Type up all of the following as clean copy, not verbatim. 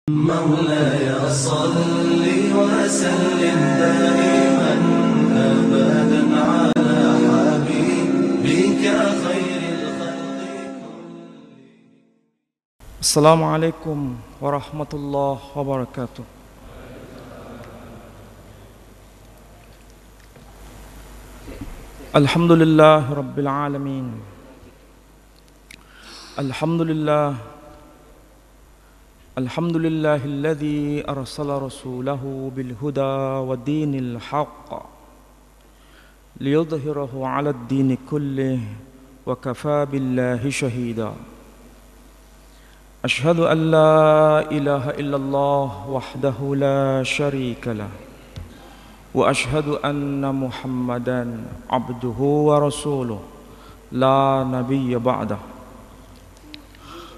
مولاي صل وسلم دائما أبدا على حبيبك خير الخلق. السلام عليكم ورحمة الله وبركاته. الحمد لله رب العالمين. الحمد لله الذي أرسل رسوله بالهدى ودين الحق ليظهره على الدين كله وكفى بالله شهيدا. أشهد أن لا إله إلا الله وحده لا شريك له وأشهد أن محمدا عبده ورسوله لا نبي بعده.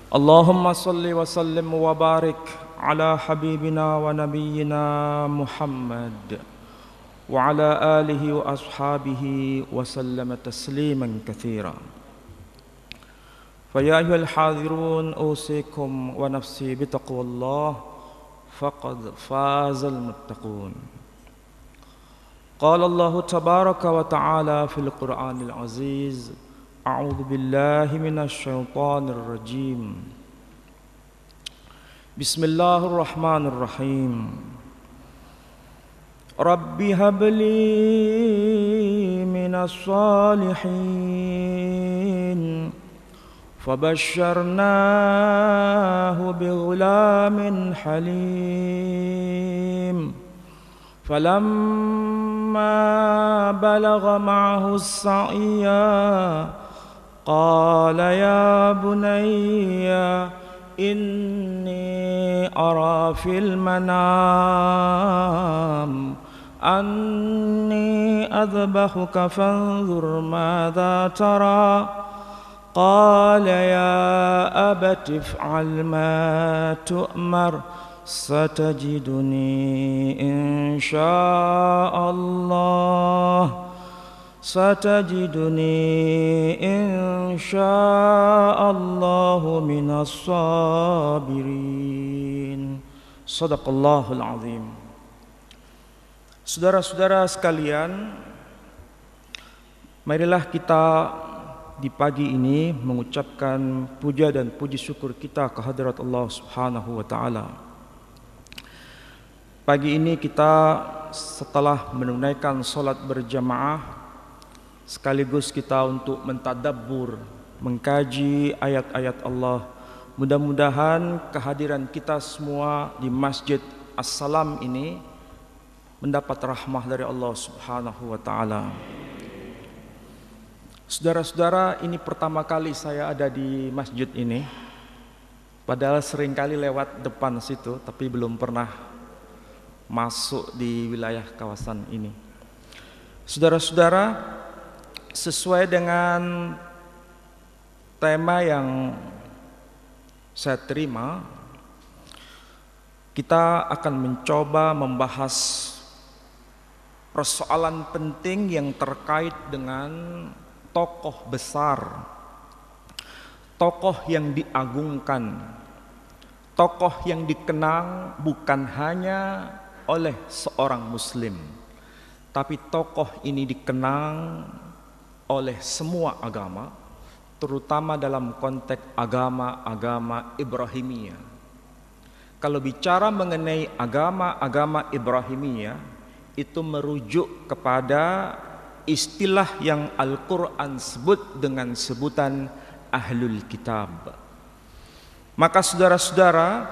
اللهم صل وسلم وبارك على حبيبنا ونبينا محمد وعلى آله وأصحابه وسلم تسليما كثيرا. فيا أيها الحاضرون أوصيكم ونفسي بتقوى الله فقد فاز المتقون. قال الله تبارك وتعالى في القرآن العزيز: أعوذ بالله من الشيطان الرجيم. بسم الله الرحمن الرحيم. رب هب لي من الصالحين. فبشرناه بغلام حليم. فلما بلغ معه السعي قال يا بني إني أرى في المنام أني أذبحك فانظر ماذا ترى. قال يا أبت افعل ما تؤمر ستجدني إن شاء الله من الصابرين. Sadaqallahul azim. Saudara-saudara sekalian, marilah kita di pagi ini mengucapkan puja dan puji syukur kita kehadirat Allah Subhanahu wa taala. Pagi ini kita setelah menunaikan salat berjamaah, sekaligus kita untuk mentadabbur, mengkaji ayat-ayat Allah. Mudah-mudahan kehadiran kita semua di Masjid As-Salam ini mendapat rahmah dari Allah Subhanahu wa taala. Saudara-saudara, ini pertama kali saya ada di masjid ini. Padahal sering kali lewat depan situ, tapi belum pernah masuk di wilayah kawasan ini. Saudara-saudara, sesuai dengan tema yang saya terima, kita akan mencoba membahas persoalan penting yang terkait dengan tokoh besar, tokoh yang diagungkan, tokoh yang dikenang bukan hanya oleh seorang muslim, tapi tokoh ini dikenang oleh semua agama, terutama dalam konteks agama-agama Ibrahimiyah. Kalau bicara mengenai agama-agama Ibrahimiyah, itu merujuk kepada istilah yang Al-Quran sebut dengan sebutan Ahlul Kitab. Maka saudara-saudara,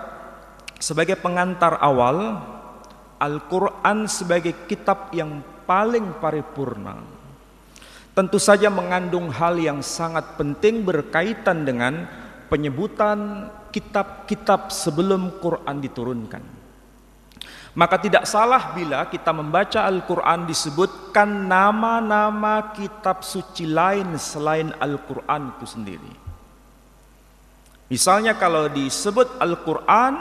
sebagai pengantar awal, Al-Quran sebagai kitab yang paling paripurna tentu saja mengandung hal yang sangat penting berkaitan dengan penyebutan kitab-kitab sebelum Quran diturunkan. Maka tidak salah bila kita membaca Al-Quran disebutkan nama-nama kitab suci lain selain Al-Quran itu sendiri. Misalnya kalau disebut Al-Quran,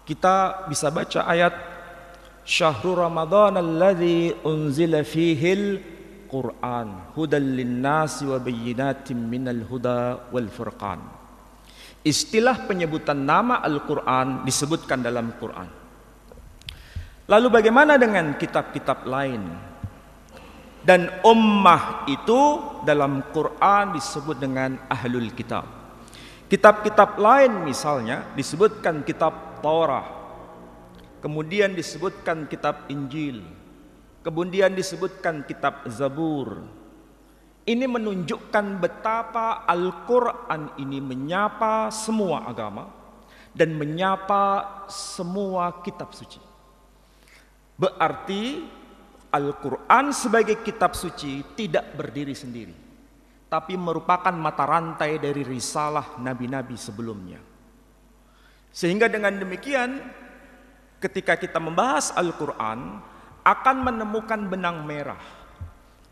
kita bisa baca ayat Syahrul Ramadan alladzi unzila fihil Quran hudal linnasi wa bayyinatin minal huda wal furqan. Istilah penyebutan nama Al-Quran disebutkan dalam Quran. Lalu bagaimana dengan kitab-kitab lain? Dan ummah itu dalam Quran disebut dengan Ahlul Kitab. Kitab-kitab lain misalnya disebutkan kitab Taurat, kemudian disebutkan kitab Injil, kemudian disebutkan kitab Zabur. Ini menunjukkan betapa Al-Quran ini menyapa semua agama dan menyapa semua kitab suci. Berarti Al-Quran sebagai kitab suci tidak berdiri sendiri, tapi merupakan mata rantai dari risalah nabi-nabi sebelumnya. Sehingga dengan demikian, ketika kita membahas Al-Quran, akan menemukan benang merah.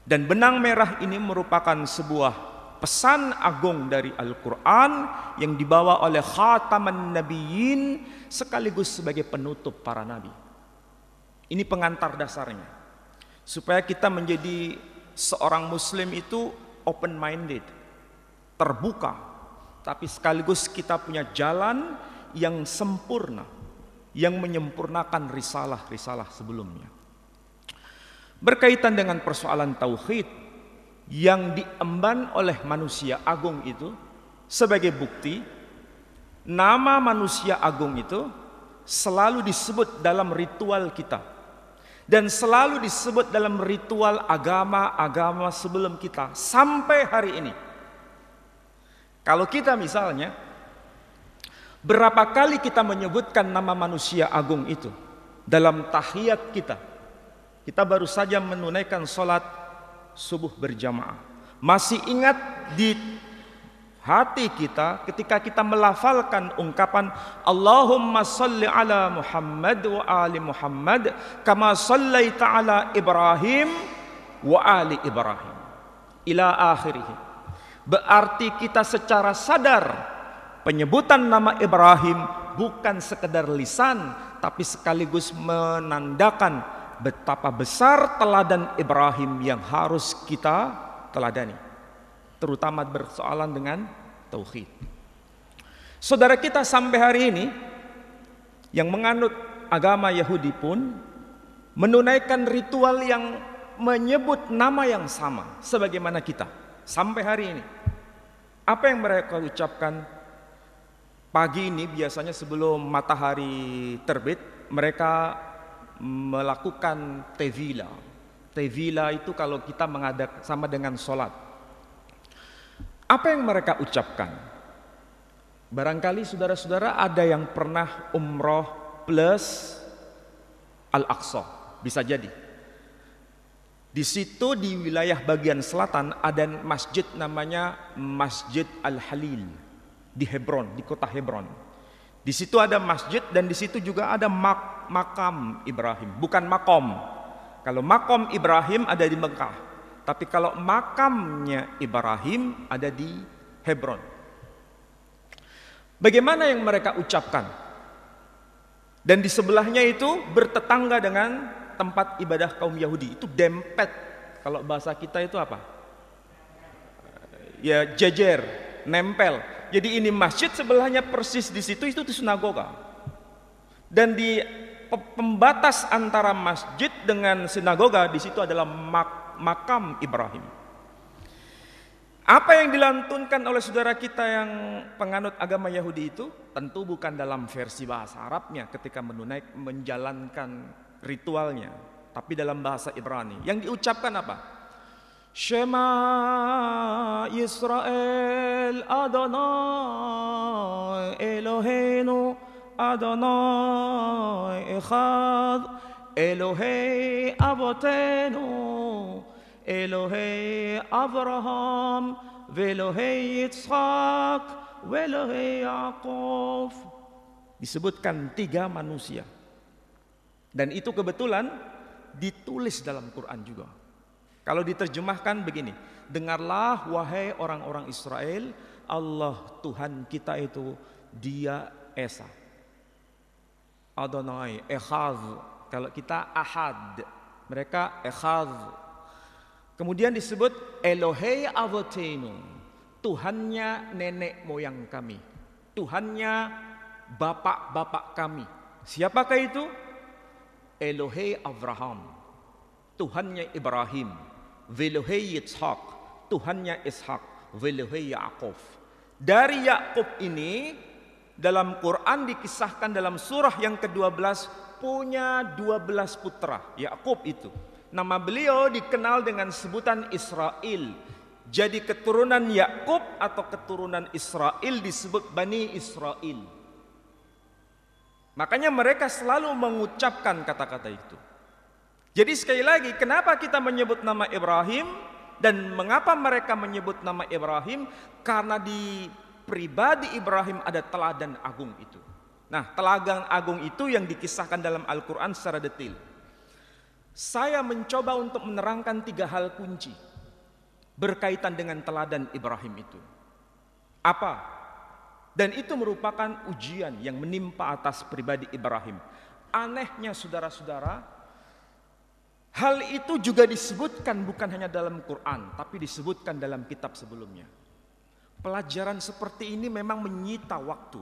Dan benang merah ini merupakan sebuah pesan agung dari Al-Quran yang dibawa oleh Khataman Nabiyyin sekaligus sebagai penutup para nabi. Ini pengantar dasarnya. Supaya kita menjadi seorang muslim itu open minded, terbuka, tapi sekaligus kita punya jalan yang sempurna, yang menyempurnakan risalah-risalah sebelumnya. Berkaitan dengan persoalan tauhid yang diemban oleh manusia agung itu, sebagai bukti nama manusia agung itu selalu disebut dalam ritual kita dan selalu disebut dalam ritual agama-agama sebelum kita sampai hari ini. Kalau kita misalnya, berapa kali kita menyebutkan nama manusia agung itu dalam tahiyat kita? Kita baru saja menunaikan sholat subuh berjamaah. Masih ingat di hati kita ketika kita melafalkan ungkapan Allahumma salli ala Muhammad wa ali Muhammad kama sallaita ala Ibrahim wa ali Ibrahim ila akhirih. Berarti kita secara sadar penyebutan nama Ibrahim bukan sekedar lisan, tapi sekaligus menandakan betapa besar teladan Ibrahim yang harus kita teladani, terutama bersoalan dengan tauhid. Saudara kita sampai hari ini yang menganut agama Yahudi pun menunaikan ritual yang menyebut nama yang sama sebagaimana kita sampai hari ini. Apa yang mereka ucapkan pagi ini? Biasanya sebelum matahari terbit mereka melakukan tevila. Tevila itu kalau kita mengadakan sama dengan sholat. Apa yang mereka ucapkan? Barangkali saudara-saudara ada yang pernah umroh plus Al-Aqsa, bisa jadi. Di situ di wilayah bagian selatan ada masjid namanya Masjid Al-Halil di Hebron, di kota Hebron. Di situ ada masjid dan di situ juga ada makam Ibrahim, bukan makom. Kalau makom Ibrahim ada di Mekah, tapi kalau makamnya Ibrahim ada di Hebron. Bagaimana yang mereka ucapkan? Dan di sebelahnya itu bertetangga dengan tempat ibadah kaum Yahudi. Itu dempet. Kalau bahasa kita itu apa? Ya jejer, nempel. Jadi ini masjid sebelahnya persis di situ itu sinagoga. Dan di pembatas antara masjid dengan sinagoga di situ adalah makam Ibrahim. Apa yang dilantunkan oleh saudara kita yang penganut agama Yahudi itu tentu bukan dalam versi bahasa Arabnya ketika menjalankan ritualnya, tapi dalam bahasa Ibrani. Yang diucapkan apa? Shema Yisrael Adonai Eloheinu Adonai Echad Elohei Avotenu Elohei Abraham Velohei Yitzhak Velohei Yaakov. Disebutkan 3 manusia. Dan itu kebetulan ditulis dalam Quran juga. Kalau diterjemahkan begini, dengarlah wahai orang-orang Israel, Allah Tuhan kita itu Dia Esa. Adonai, Echad. Kalau kita Ahad, mereka Echad. Kemudian disebut Elohei Avotenu, Tuhannya nenek moyang kami. Tuhannya bapak-bapak kami. Siapakah itu? Elohei Abraham, Tuhannya Ibrahim. Velohei Yitzhak, Tuhannya Ishak. Velohei Yaakov. Dari Yakub ini dalam Quran dikisahkan dalam surah yang ke-12 punya 12 putra. Yakub itu. Nama beliau dikenal dengan sebutan Israel. Jadi keturunan Yakub atau keturunan Israel disebut Bani Israel. Makanya mereka selalu mengucapkan kata-kata itu. Jadi sekali lagi, kenapa kita menyebut nama Ibrahim dan mengapa mereka menyebut nama Ibrahim? Karena di pribadi Ibrahim ada teladan agung itu. Nah, teladan agung itu yang dikisahkan dalam Al-Quran secara detail. Saya mencoba untuk menerangkan 3 hal kunci berkaitan dengan teladan Ibrahim itu. Apa? Dan itu merupakan ujian yang menimpa atas pribadi Ibrahim. Anehnya saudara-saudara, hal itu juga disebutkan bukan hanya dalam Quran, tapi disebutkan dalam kitab sebelumnya. Pelajaran seperti ini memang menyita waktu,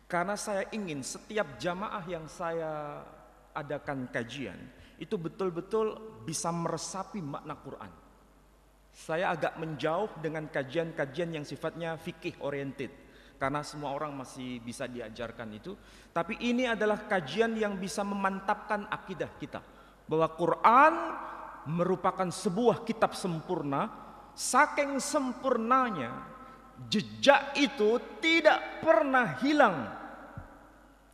karena saya ingin setiap jamaah yang saya adakan kajian, itu betul-betul bisa meresapi makna Quran. Saya agak menjauh dengan kajian-kajian yang sifatnya fikih oriented, karena semua orang masih bisa diajarkan itu. Tapi ini adalah kajian yang bisa memantapkan akidah kita, bahwa Quran merupakan sebuah kitab sempurna. Saking sempurnanya, jejak itu tidak pernah hilang,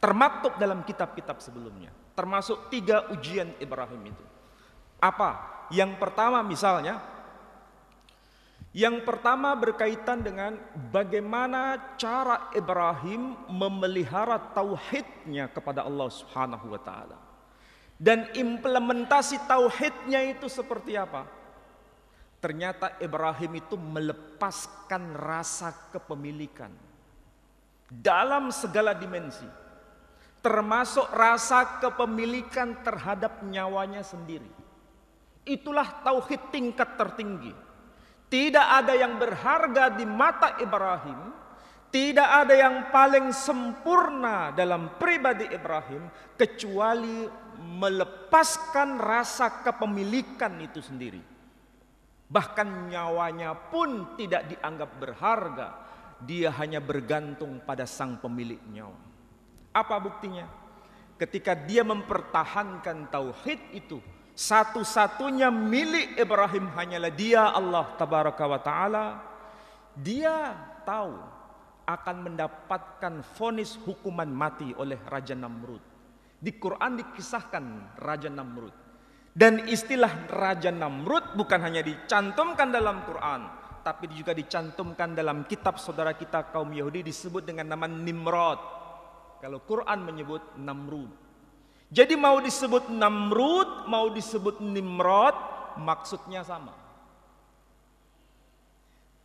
termaktub dalam kitab-kitab sebelumnya. Termasuk 3 ujian Ibrahim itu. Apa? Yang pertama misalnya, yang pertama berkaitan dengan bagaimana cara Ibrahim memelihara tauhidnya kepada Allah Subhanahu wa taala. Dan implementasi tauhidnya itu seperti apa? Ternyata Ibrahim itu melepaskan rasa kepemilikan dalam segala dimensi, termasuk rasa kepemilikan terhadap nyawanya sendiri. Itulah tauhid tingkat tertinggi. Tidak ada yang berharga di mata Ibrahim, tidak ada yang paling sempurna dalam pribadi Ibrahim kecuali melepaskan rasa kepemilikan itu sendiri. Bahkan nyawanya pun tidak dianggap berharga, dia hanya bergantung pada sang pemilik nyawa. Apa buktinya? Ketika dia mempertahankan tauhid itu, satu-satunya milik Ibrahim hanyalah dia, Allah Tabaraka wa Ta'ala. Dia tahu akan mendapatkan vonis hukuman mati oleh Raja Namrud. Di Quran dikisahkan Raja Namrud. Dan istilah Raja Namrud bukan hanya dicantumkan dalam Quran, tapi juga dicantumkan dalam kitab saudara kita kaum Yahudi disebut dengan nama Nimrod. Kalau Quran menyebut Namrud. Jadi mau disebut Namrud, mau disebut Nimrod, maksudnya sama.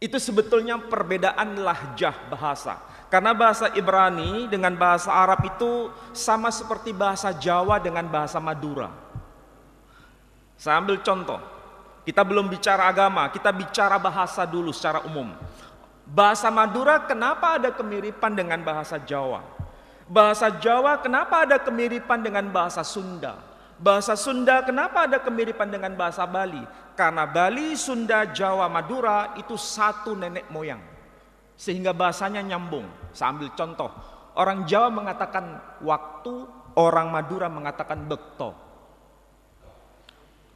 Itu sebetulnya perbedaan lahjah bahasa. Karena bahasa Ibrani dengan bahasa Arab itu sama seperti bahasa Jawa dengan bahasa Madura. Saya ambil contoh. Kita belum bicara agama, kita bicara bahasa dulu secara umum. Bahasa Madura kenapa ada kemiripan dengan bahasa Jawa? Bahasa Jawa kenapa ada kemiripan dengan bahasa Sunda? Bahasa Sunda kenapa ada kemiripan dengan bahasa Bali? Karena Bali, Sunda, Jawa, Madura itu satu nenek moyang. Sehingga bahasanya nyambung. Saya ambil contoh. Orang Jawa mengatakan waktu, orang Madura mengatakan bekto.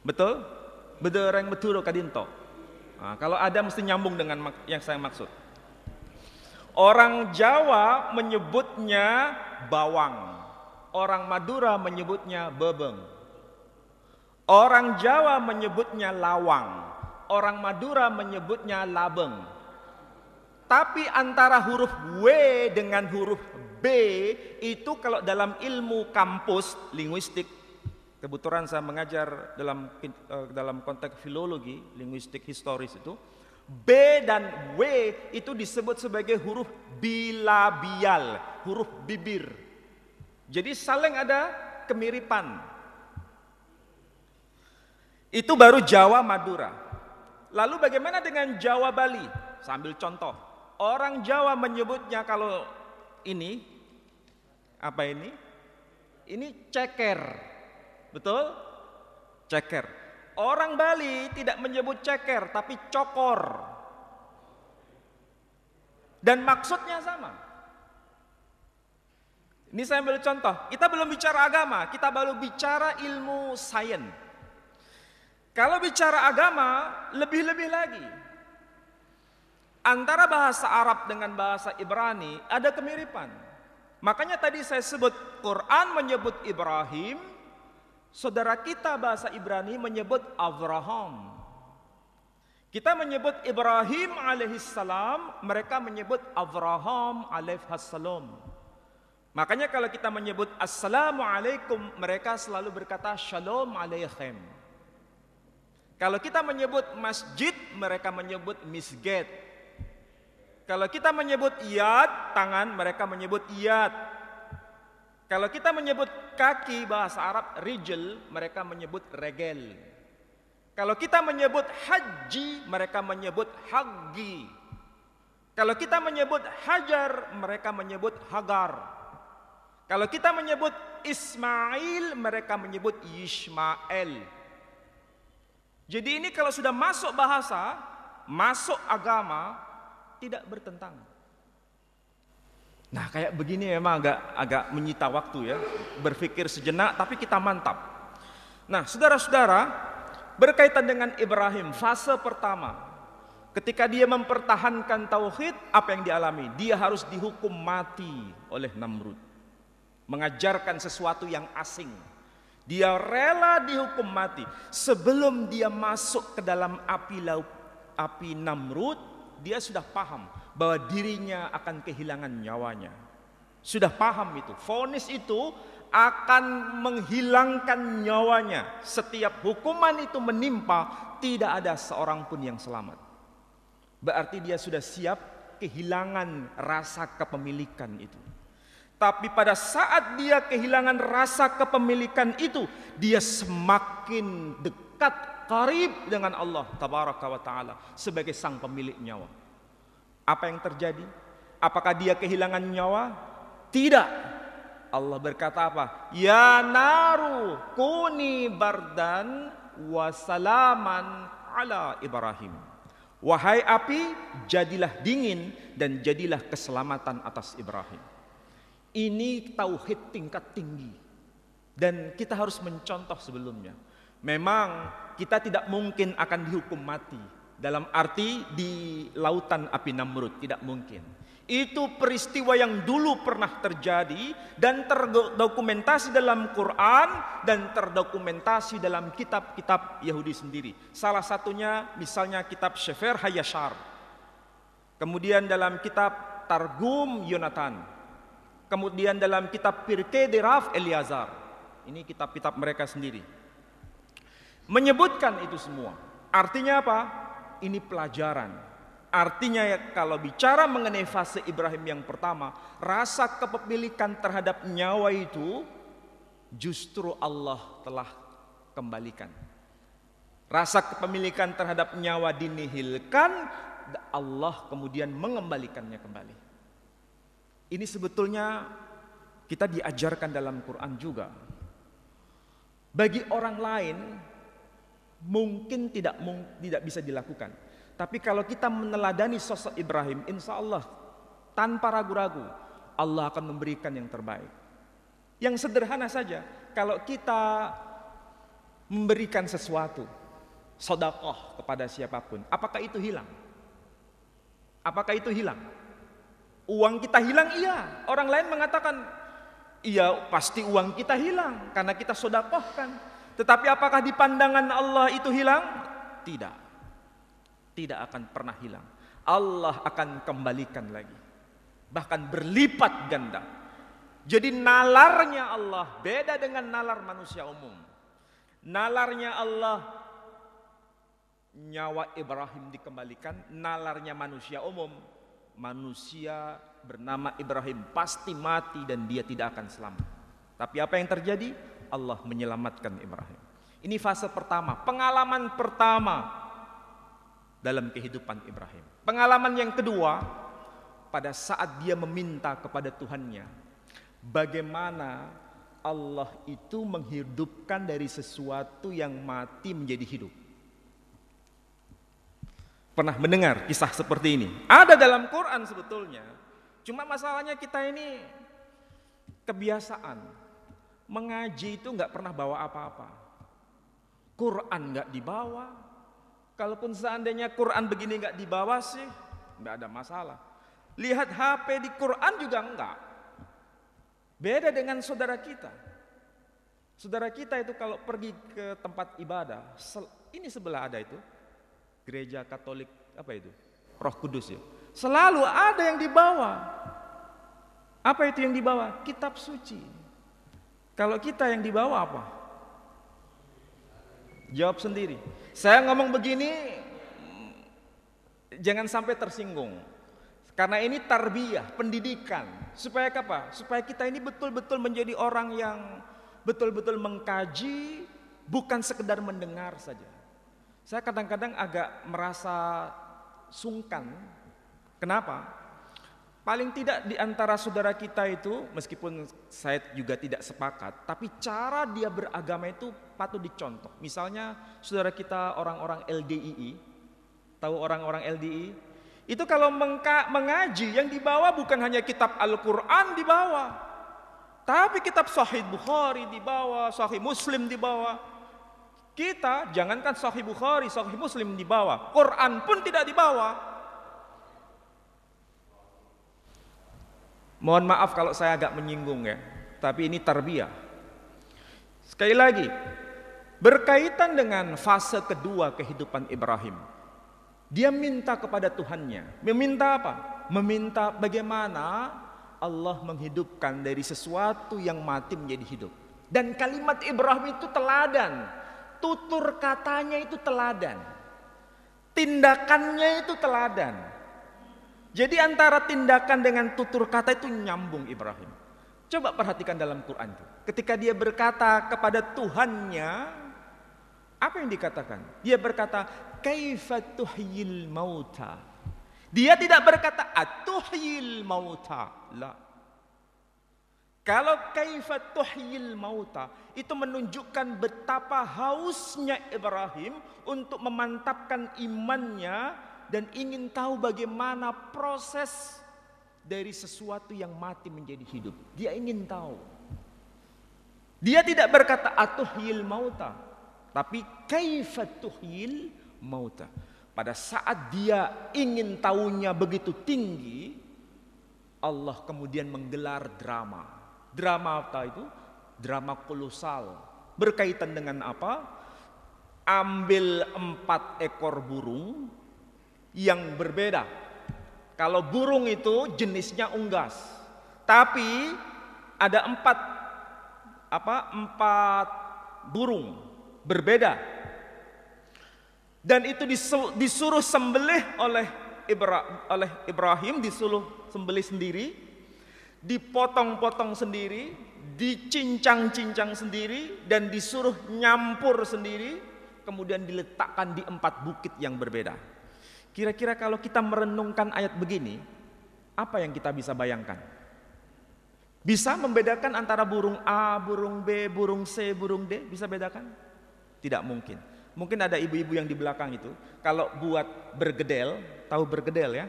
Betul? Bedereng beturo kadinto. Nah, kalau ada mesti nyambung dengan yang saya maksud. Orang Jawa menyebutnya bawang, orang Madura menyebutnya bebeng. Orang Jawa menyebutnya lawang, orang Madura menyebutnya labeng. Tapi antara huruf W dengan huruf B itu kalau dalam ilmu kampus linguistik, kebetulan saya mengajar dalam konteks filologi, linguistik historis itu, B dan W itu disebut sebagai huruf bilabial, huruf bibir. Jadi saling ada kemiripan. Itu baru Jawa Madura. Lalu bagaimana dengan Jawa Bali? Sambil contoh. Orang Jawa menyebutnya kalau ini apa ini? Ini ceker. Betul? Ceker. Orang Bali tidak menyebut ceker tapi cokor. Dan maksudnya sama. Ini saya ambil contoh. Kita belum bicara agama, kita baru bicara ilmu sains. Kalau bicara agama, lebih-lebih lagi. Antara bahasa Arab dengan bahasa Ibrani ada kemiripan. Makanya tadi saya sebut Quran menyebut Ibrahim, saudara kita bahasa Ibrani menyebut Abraham. Kita menyebut Ibrahim alaihissalam, mereka menyebut Abraham alaihissalam. Makanya kalau kita menyebut Assalamualaikum, mereka selalu berkata Shalom alaikum. Kalau kita menyebut masjid, mereka menyebut misged. Kalau kita menyebut yad, tangan, mereka menyebut yad. Kalau kita menyebut kaki, bahasa Arab rijl, mereka menyebut regel. Kalau kita menyebut haji, mereka menyebut haggi. Kalau kita menyebut hajar, mereka menyebut hagar. Kalau kita menyebut Ismail, mereka menyebut Yishmael. Jadi ini kalau sudah masuk bahasa, masuk agama, tidak bertentangan. Nah, kayak begini memang agak menyita waktu ya, berpikir sejenak tapi kita mantap. Nah, saudara-saudara, berkaitan dengan Ibrahim, fase pertama, ketika dia mempertahankan tauhid, apa yang dialami? Dia harus dihukum mati oleh Namrud. Mengajarkan sesuatu yang asing. Dia rela dihukum mati. Sebelum dia masuk ke dalam api Namrud, dia sudah paham bahwa dirinya akan kehilangan nyawanya. Sudah paham itu. Vonis itu akan menghilangkan nyawanya. Setiap hukuman itu menimpa, tidak ada seorang pun yang selamat. Berarti dia sudah siap kehilangan rasa kepemilikan itu. Tapi pada saat dia kehilangan rasa kepemilikan itu, dia semakin dekat, karib dengan Allah Tabaraka wa Ta'ala sebagai sang pemilik nyawa. Apa yang terjadi? Apakah dia kehilangan nyawa? Tidak. Allah berkata apa? Ya naru kuni bardan wa salaman ala Ibrahim. Wahai api, jadilah dingin dan jadilah keselamatan atas Ibrahim. Ini tauhid tingkat tinggi. Dan kita harus mencontoh sebelumnya. Memang kita tidak mungkin akan dihukum mati. Dalam arti di lautan api Namrud, tidak mungkin. Itu peristiwa yang dulu pernah terjadi dan terdokumentasi dalam Quran dan terdokumentasi dalam kitab-kitab Yahudi sendiri. Salah satunya misalnya kitab Sefer Hayashar. Kemudian dalam kitab Targum Yonatan. Kemudian dalam kitab Pirkei de Rav Eliazar. Ini kitab-kitab mereka sendiri. Menyebutkan itu semua. Artinya apa? Ini pelajaran. Artinya ya, kalau bicara mengenai fase Ibrahim yang pertama, rasa kepemilikan terhadap nyawa itu justru Allah telah kembalikan. Rasa kepemilikan terhadap nyawa dinihilkan, Allah kemudian mengembalikannya kembali. Ini sebetulnya kita diajarkan dalam Quran juga. Bagi orang lain mungkin tidak bisa dilakukan. Tapi kalau kita meneladani sosok Ibrahim, insya Allah tanpa ragu-ragu Allah akan memberikan yang terbaik. Yang sederhana saja, kalau kita memberikan sesuatu, sedekah kepada siapapun, apakah itu hilang? Apakah itu hilang? Uang kita hilang, iya. Orang lain mengatakan, iya pasti uang kita hilang karena kita sedekahkan. Tetapi apakah di pandangan Allah itu hilang? Tidak. Tidak akan pernah hilang. Allah akan kembalikan lagi. Bahkan berlipat ganda. Jadi nalarnya Allah beda dengan nalar manusia umum. Nalarnya Allah, nyawa Ibrahim dikembalikan. Nalarnya manusia umum, manusia bernama Ibrahim pasti mati dan dia tidak akan selamat. Tapi apa yang terjadi? Allah menyelamatkan Ibrahim. Ini fase pertama, pengalaman pertama dalam kehidupan Ibrahim. Pengalaman yang kedua, pada saat dia meminta kepada Tuhannya, bagaimana Allah itu menghidupkan dari sesuatu yang mati menjadi hidup. Pernah mendengar kisah seperti ini? Ada dalam Quran sebetulnya. Cuma masalahnya kita ini kebiasaan. Mengaji itu nggak pernah bawa apa-apa. Quran nggak dibawa. Kalaupun seandainya Quran begini nggak dibawa sih, nggak ada masalah. Lihat HP di Quran juga enggak. Beda dengan saudara kita. Saudara kita itu kalau pergi ke tempat ibadah, ini sebelah ada itu, gereja Katolik apa itu? Roh Kudus ya. Selalu ada yang dibawa. Apa itu yang dibawa? Kitab suci. Kalau kita yang dibawa apa? Jawab sendiri. Saya ngomong begini, jangan sampai tersinggung. Karena ini tarbiyah, pendidikan. Supaya apa? Supaya kita ini betul-betul menjadi orang yang betul-betul mengkaji, bukan sekedar mendengar saja. Saya kadang-kadang agak merasa sungkan. Kenapa? Paling tidak di antara saudara kita itu, meskipun saya juga tidak sepakat, tapi cara dia beragama itu patut dicontoh. Misalnya saudara kita orang-orang LDII, tahu orang-orang LDII? Itu kalau mengaji yang dibawa bukan hanya kitab Al-Quran dibawa, tapi kitab Sahih Bukhari dibawa, Sahih Muslim dibawa. Kita jangankan Sahih Bukhari, Sahih Muslim dibawa, Quran pun tidak dibawa. Mohon maaf kalau saya agak menyinggung ya, tapi ini tarbiyah. Sekali lagi, berkaitan dengan fase kedua kehidupan Ibrahim. Dia minta kepada Tuhannya. Meminta apa? Meminta bagaimana Allah menghidupkan dari sesuatu yang mati menjadi hidup. Dan kalimat Ibrahim itu teladan. Tutur katanya itu teladan. Tindakannya itu teladan. Jadi antara tindakan dengan tutur kata itu nyambung Ibrahim. Coba perhatikan dalam Quran itu. Ketika dia berkata kepada Tuhannya, apa yang dikatakan? Dia berkata, kaifa tuhyil mauta. Dia tidak berkata atuhyil mauta. La. Kalau kaifa tuhyil mauta, itu menunjukkan betapa hausnya Ibrahim untuk memantapkan imannya dan ingin tahu bagaimana proses dari sesuatu yang mati menjadi hidup. Dia ingin tahu. Dia tidak berkata atuhyil mauta, tapi kaifa tuhyil mauta. Pada saat dia ingin tahunya begitu tinggi, Allah kemudian menggelar drama. Drama apa itu? Drama kolosal. Berkaitan dengan apa? Ambil 4 ekor burung yang berbeda. Kalau burung itu jenisnya unggas, tapi ada 4 burung berbeda. Dan itu disuruh sembelih oleh Ibrahim, disuruh sembelih sendiri, dipotong-potong sendiri, dicincang-cincang sendiri, dan disuruh nyampur sendiri, kemudian diletakkan di 4 bukit yang berbeda. Kira-kira kalau kita merenungkan ayat begini, apa yang kita bisa bayangkan? Bisa membedakan antara burung A, burung B, burung C, burung D? Bisa bedakan? Tidak mungkin. Mungkin ada ibu-ibu yang di belakang itu, kalau buat bergedel, tahu bergedel ya?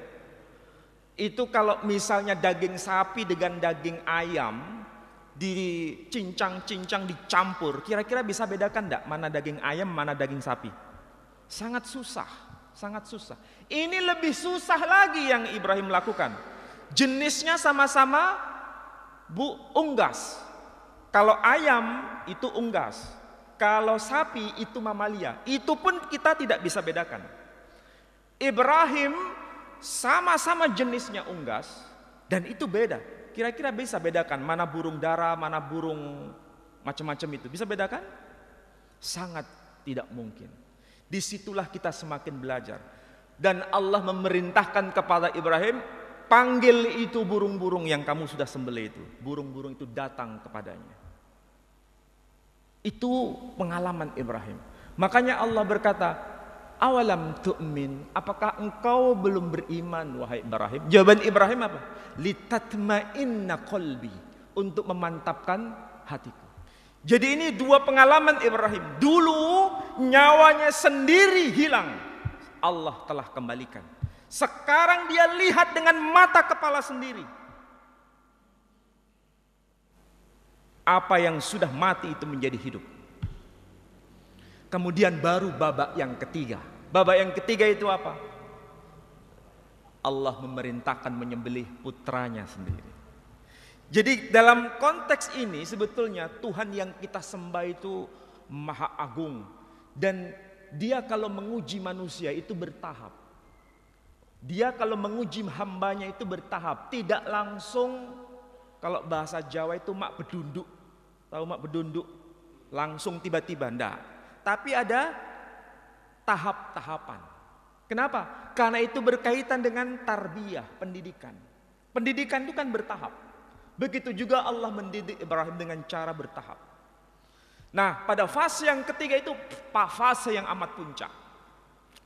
Itu kalau misalnya daging sapi dengan daging ayam dicincang-cincang, dicampur, kira-kira bisa bedakan enggak mana daging ayam, mana daging sapi? Sangat susah, sangat susah. Ini lebih susah lagi yang Ibrahim lakukan. Jenisnya sama-sama unggas. Kalau ayam itu unggas, kalau sapi itu mamalia. Itu pun kita tidak bisa bedakan. Ibrahim sama-sama jenisnya unggas dan itu beda. Kira-kira bisa bedakan mana burung dara, mana burung macam-macam itu? Bisa bedakan? Sangat tidak mungkin. Disitulah kita semakin belajar. Dan Allah memerintahkan kepada Ibrahim, panggil itu burung-burung yang kamu sudah sembelih itu. Burung-burung itu datang kepadanya. Itu pengalaman Ibrahim. Makanya Allah berkata, Awalam tu'min, apakah engkau belum beriman wahai Ibrahim? Jawaban Ibrahim apa? Litatma'inna qalbi, untuk memantapkan hatiku. Jadi ini dua pengalaman Ibrahim. Dulu nyawanya sendiri hilang, Allah telah kembalikan. Sekarang dia lihat dengan mata kepala sendiri. Apa yang sudah mati itu menjadi hidup. Kemudian baru babak yang ketiga. Babak yang ketiga itu apa? Allah memerintahkan menyembelih putranya sendiri. Jadi dalam konteks ini sebetulnya Tuhan yang kita sembah itu maha agung. Dan dia kalau menguji manusia itu bertahap. Dia kalau menguji hambanya itu bertahap. Tidak langsung, kalau bahasa Jawa itu mak bedunduk. Tahu mak bedunduk? Langsung tiba-tiba, enggak. Tapi ada tahap-tahapan. Kenapa? Karena itu berkaitan dengan tarbiyah, pendidikan. Pendidikan itu kan bertahap. Begitu juga Allah mendidik Ibrahim dengan cara bertahap. Nah, pada fase yang ketiga itu fase yang amat puncak.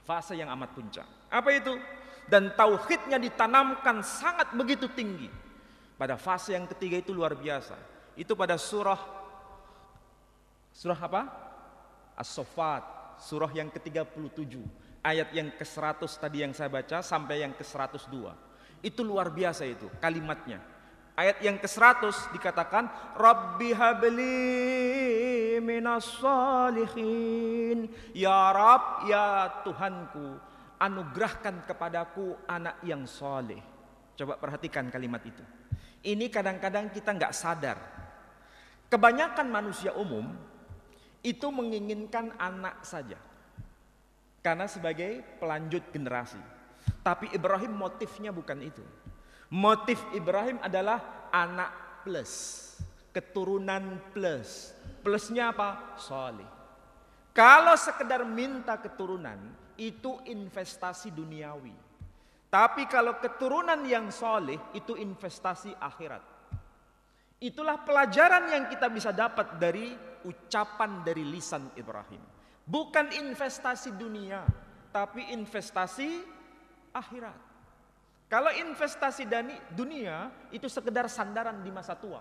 Fase yang amat puncak. Apa itu? Dan tauhidnya ditanamkan sangat begitu tinggi. Pada fase yang ketiga itu luar biasa. Itu pada surah apa? As-Saffat, surah yang ke-37, ayat yang ke-100 tadi yang saya baca sampai yang ke-102. Itu luar biasa itu kalimatnya. Ayat yang ke-100 dikatakan Rabbi habli minas salihin. Ya Rabb, ya Tuhanku, anugerahkan kepadaku anak yang soleh. Coba perhatikan kalimat itu. Ini kadang-kadang kita nggak sadar. Kebanyakan manusia umum itu menginginkan anak saja, karena sebagai pelanjut generasi. Tapi Ibrahim motifnya bukan itu. Motif Ibrahim adalah anak plus, keturunan plus. Plusnya apa? Soleh. Kalau sekedar minta keturunan, itu investasi duniawi. Tapi kalau keturunan yang soleh, itu investasi akhirat. Itulah pelajaran yang kita bisa dapat dari ucapan dari lisan Ibrahim. Bukan investasi dunia, tapi investasi akhirat. Kalau investasi dunia, itu sekedar sandaran di masa tua.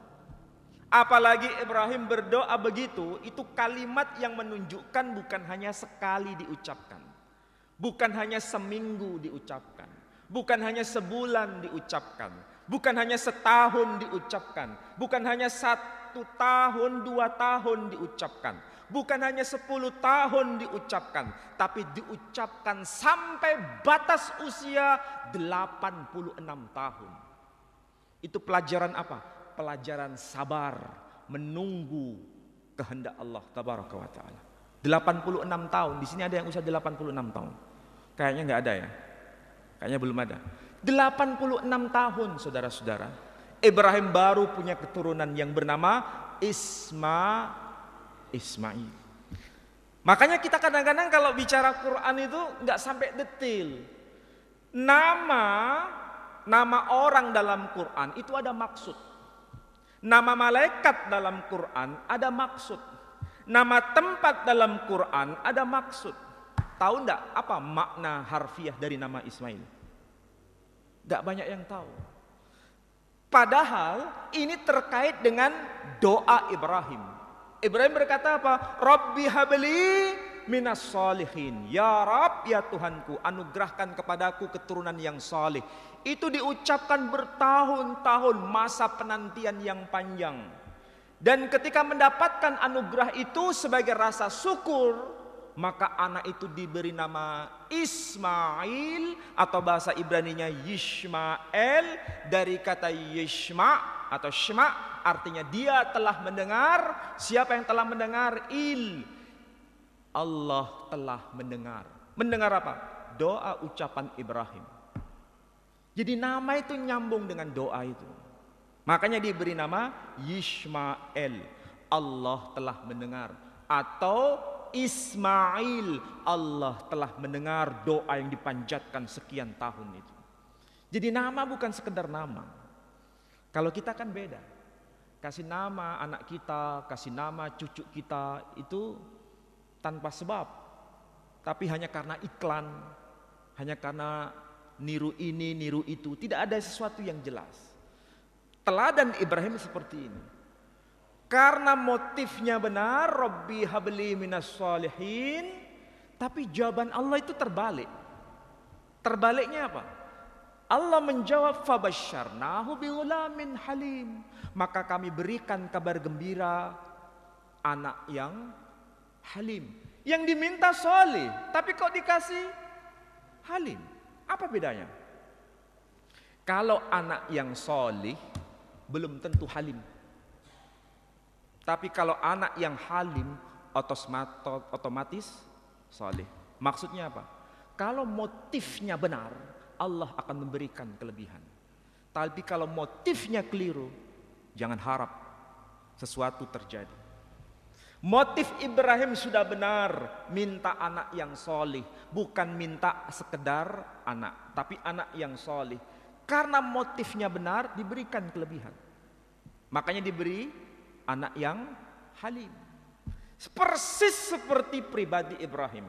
Apalagi Ibrahim berdoa begitu, itu kalimat yang menunjukkan bukan hanya sekali diucapkan. Bukan hanya seminggu diucapkan. Bukan hanya sebulan diucapkan. Bukan hanya setahun diucapkan. Bukan hanya 1 tahun, 2 tahun diucapkan. Bukan hanya 10 tahun diucapkan. Tapi diucapkan sampai batas usia 86 tahun. Itu pelajaran apa? Pelajaran sabar, menunggu kehendak Allah Tabaraka wa Ta'ala. 86 tahun, di sini ada yang usia 86 tahun. Kayaknya nggak ada ya. Kayaknya belum ada. 86 tahun saudara-saudara. Ibrahim baru punya keturunan yang bernama Ismail. Makanya kita kadang-kadang kalau bicara Quran itu nggak sampai detail. Nama orang dalam Quran itu ada maksud. Nama malaikat dalam Quran ada maksud. Nama tempat dalam Quran ada maksud. Tahu enggak apa makna harfiah dari nama Ismail? Enggak banyak yang tahu. Padahal ini terkait dengan doa Ibrahim. Ibrahim berkata apa? Rabbi habli minas salihin. Ya Rabb, ya Tuhanku, anugerahkan kepadaku keturunan yang saleh. Itu diucapkan bertahun-tahun, masa penantian yang panjang. Dan ketika mendapatkan anugerah itu sebagai rasa syukur, maka anak itu diberi nama Ismail atau bahasa Ibraninya Yishmael, dari kata Yishma atau Shma, artinya dia telah mendengar. Siapa yang telah mendengar? Allah telah mendengar. Mendengar apa? Doa ucapan Ibrahim. Jadi nama itu nyambung dengan doa itu. Makanya diberi nama Yishmael, Allah telah mendengar. Atau Ismail, Allah telah mendengar doa yang dipanjatkan sekian tahun itu. Jadi nama bukan sekedar nama. Kalau kita kan beda. Kasih nama anak kita, kasih nama cucu kita itu tanpa sebab. Tapi hanya karena iklan, hanya karena niru ini, niru itu, tidak ada sesuatu yang jelas. Teladan Ibrahim seperti ini. Karena motifnya benar, Rabbi habli minas sholihin, tapi jawaban Allah itu terbalik. Terbaliknya apa? Allah menjawab fabasyarnahu bighulamin halim. Maka kami berikan kabar gembira anak yang halim. Yang diminta soleh, tapi kok dikasih halim? Apa bedanya? Kalau anak yang soleh belum tentu halim. Tapi kalau anak yang halim otomatis soleh. Maksudnya apa? Kalau motifnya benar, Allah akan memberikan kelebihan. Tapi kalau motifnya keliru, jangan harap sesuatu terjadi. Motif Ibrahim sudah benar, minta anak yang soleh, bukan minta sekedar anak, tapi anak yang soleh. Karena motifnya benar, diberikan kelebihan. Makanya diberi anak yang halim. Persis seperti pribadi Ibrahim.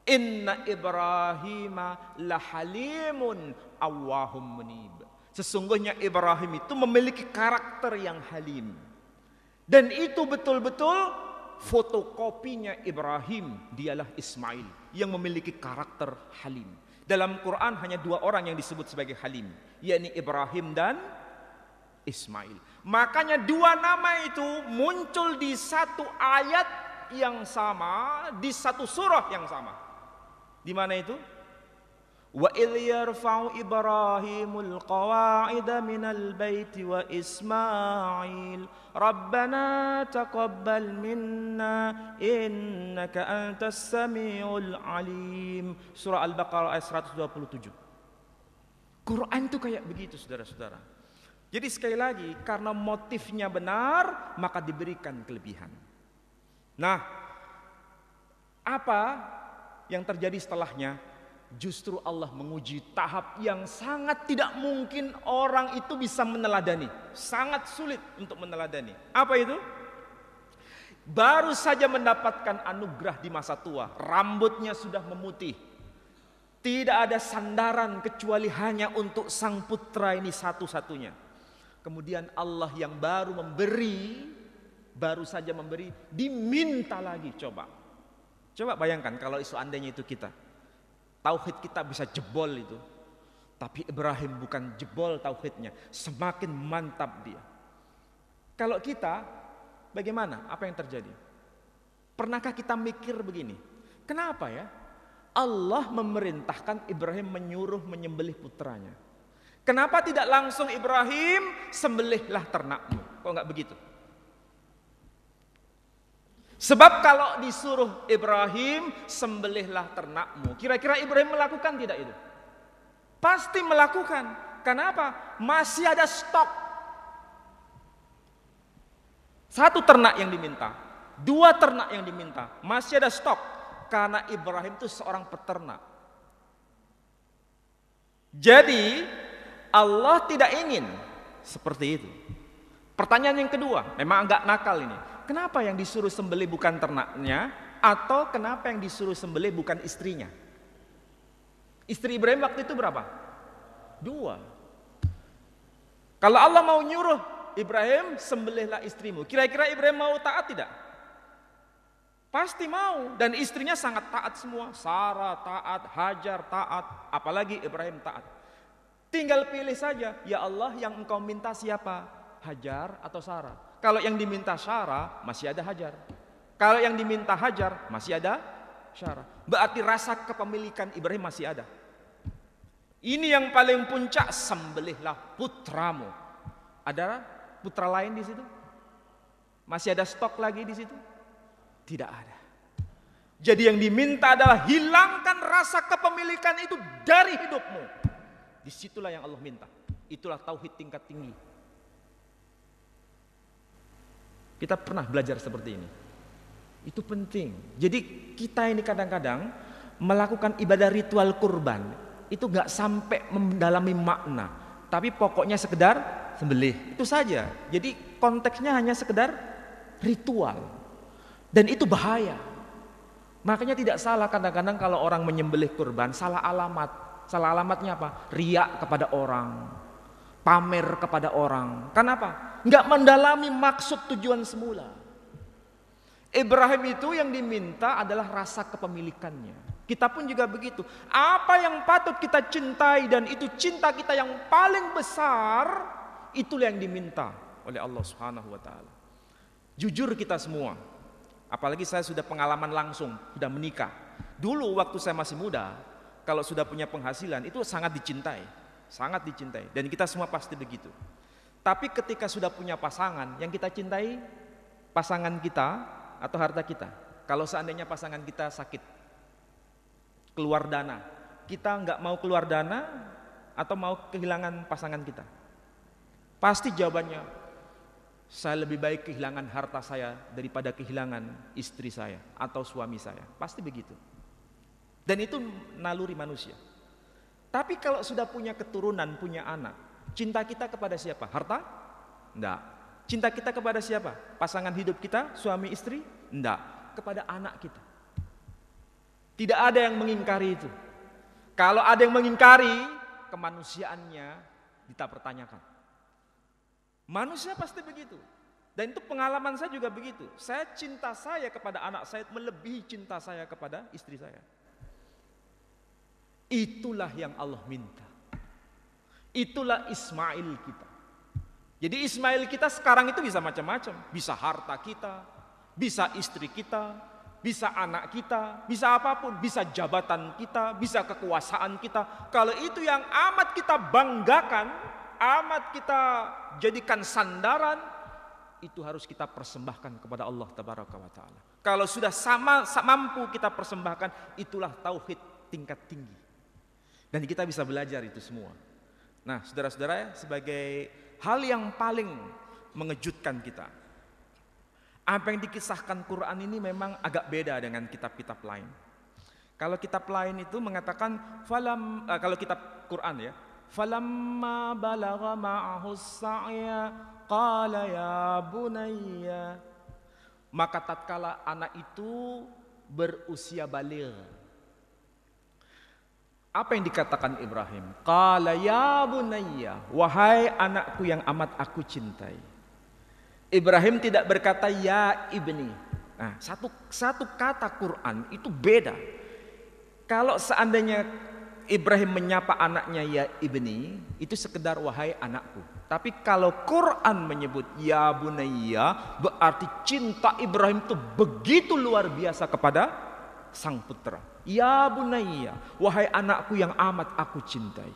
Inna Ibrahima lahalimun awwahum munib. Sesungguhnya Ibrahim itu memiliki karakter yang halim. Dan itu betul-betul fotokopinya Ibrahim, dialah Ismail yang memiliki karakter halim. Dalam Quran hanya 2 orang yang disebut sebagai halim, yakni Ibrahim dan Ismail. Makanya 2 nama itu muncul di satu ayat yang sama, di satu surah yang sama. Di mana itu? Wa idh yarfa'u Ibrahimul qawa'ida minal baiti wa Ismail Rabbana taqabbal minna innaka antas samiul alim. Surah Al-Baqarah ayat 127. Quran itu kayak begitu, saudara-saudara. Jadi sekali lagi, karena motifnya benar, maka diberikan kelebihan. Nah, apa yang terjadi setelahnya? Justru Allah menguji tahap yang sangat tidak mungkin orang itu bisa meneladani. Sangat sulit untuk meneladani. Apa itu? Baru saja mendapatkan anugerah di masa tua, rambutnya sudah memutih. Tidak ada sandaran kecuali hanya untuk sang putra ini satu-satunya. Kemudian Allah yang baru saja memberi, diminta lagi. Coba bayangkan kalau seandainya itu kita. Tauhid kita bisa jebol itu. Tapi Ibrahim bukan jebol tauhidnya, semakin mantap dia. Kalau kita, bagaimana? Apa yang terjadi? Pernahkah kita mikir begini? Kenapa ya? Allah memerintahkan Ibrahim menyembelih putranya. Kenapa tidak langsung Ibrahim sembelihlah ternakmu? Kok enggak begitu? Sebab kalau disuruh Ibrahim sembelihlah ternakmu, kira-kira Ibrahim melakukan tidak itu? Pasti melakukan. Kenapa? Masih ada stok. 1 ternak yang diminta, 2 ternak yang diminta, masih ada stok. Karena Ibrahim itu seorang peternak. Jadi Allah tidak ingin seperti itu. Pertanyaan yang kedua, memang agak nakal ini. Kenapa yang disuruh sembelih bukan ternaknya, atau kenapa yang disuruh sembelih bukan istrinya? Istri Ibrahim waktu itu berapa? 2. Kalau Allah mau nyuruh Ibrahim sembelihlah istrimu, kira-kira Ibrahim mau taat tidak? Pasti mau. Dan istrinya sangat taat semua. Sarah taat, Hajar taat, apalagi Ibrahim taat. Tinggal pilih saja, ya Allah yang engkau minta siapa? Hajar atau Sarah? Kalau yang diminta Sarah, masih ada Hajar. Kalau yang diminta Hajar, masih ada Sarah. Berarti rasa kepemilikan Ibrahim masih ada. Ini yang paling puncak, sembelihlah putramu. Ada putra lain di situ? Masih ada stok lagi di situ? Tidak ada. Jadi yang diminta adalah hilangkan rasa kepemilikan itu dari hidupmu. Disitulah yang Allah minta. Itulah tauhid tingkat tinggi. Kita pernah belajar seperti ini. Itu penting. Jadi kita ini kadang-kadang melakukan ibadah ritual kurban itu gak sampai mendalami makna, tapi pokoknya sekedar sembelih. Itu saja. Jadi konteksnya hanya sekedar ritual. Dan itu bahaya. Makanya tidak salah kadang-kadang kalau orang menyembelih kurban salah alamat. Salah alamatnya apa? Riak kepada orang, pamer kepada orang. Kenapa? Nggak mendalami maksud tujuan semula. Ibrahim itu yang diminta adalah rasa kepemilikannya. Kita pun juga begitu. Apa yang patut kita cintai dan itu cinta kita yang paling besar, itulah yang diminta oleh Allah Subhanahu wa taala. Jujur kita semua. Apalagi saya sudah pengalaman langsung, sudah menikah. Dulu waktu saya masih muda, kalau sudah punya penghasilan itu sangat dicintai. Sangat dicintai dan kita semua pasti begitu. Tapi ketika sudah punya pasangan, yang kita cintai pasangan kita atau harta kita. Kalau seandainya pasangan kita sakit, keluar dana, kita nggak mau keluar dana atau mau kehilangan pasangan kita? Pasti jawabannya, saya lebih baik kehilangan harta saya daripada kehilangan istri saya atau suami saya. Pasti begitu. Dan itu naluri manusia. Tapi kalau sudah punya keturunan, punya anak, cinta kita kepada siapa? Harta? Enggak. Cinta kita kepada siapa? Pasangan hidup kita, suami istri? Enggak. Kepada anak kita. Tidak ada yang mengingkari itu. Kalau ada yang mengingkari, kemanusiaannya kita pertanyakan. Manusia pasti begitu. Dan itu pengalaman saya juga begitu. Saya cinta saya kepada anak saya melebihi cinta saya kepada istri saya. Itulah yang Allah minta. Itulah Ismail kita. Jadi Ismail kita sekarang itu bisa macam-macam. Bisa harta kita, bisa istri kita, bisa anak kita, bisa apapun. Bisa jabatan kita, bisa kekuasaan kita. Kalau itu yang amat kita banggakan, amat kita jadikan sandaran, itu harus kita persembahkan kepada Allah Tabaraka wa Ta'ala. Kalau sudah mampu kita persembahkan, itulah tauhid tingkat tinggi. Dan kita bisa belajar itu semua. Nah, saudara-saudara, sebagai hal yang paling mengejutkan kita, apa yang dikisahkan Quran ini memang agak beda dengan kitab-kitab lain. Kalau kitab lain itu mengatakan kalau kitab Quran ya, falamma balagha ma'ahu as-sa'ya qala ya bunayya, maka tatkala anak itu berusia baligh, apa yang dikatakan Ibrahim? Qala ya bunayya, wahai anakku yang amat aku cintai. Ibrahim tidak berkata ya ibni. Nah, satu kata Quran itu beda. Kalau seandainya Ibrahim menyapa anaknya ya ibni, itu sekedar wahai anakku. Tapi kalau Quran menyebut ya bunayya, berarti cinta Ibrahim itu begitu luar biasa kepada sang putra. Ya bunayya, wahai anakku yang amat aku cintai.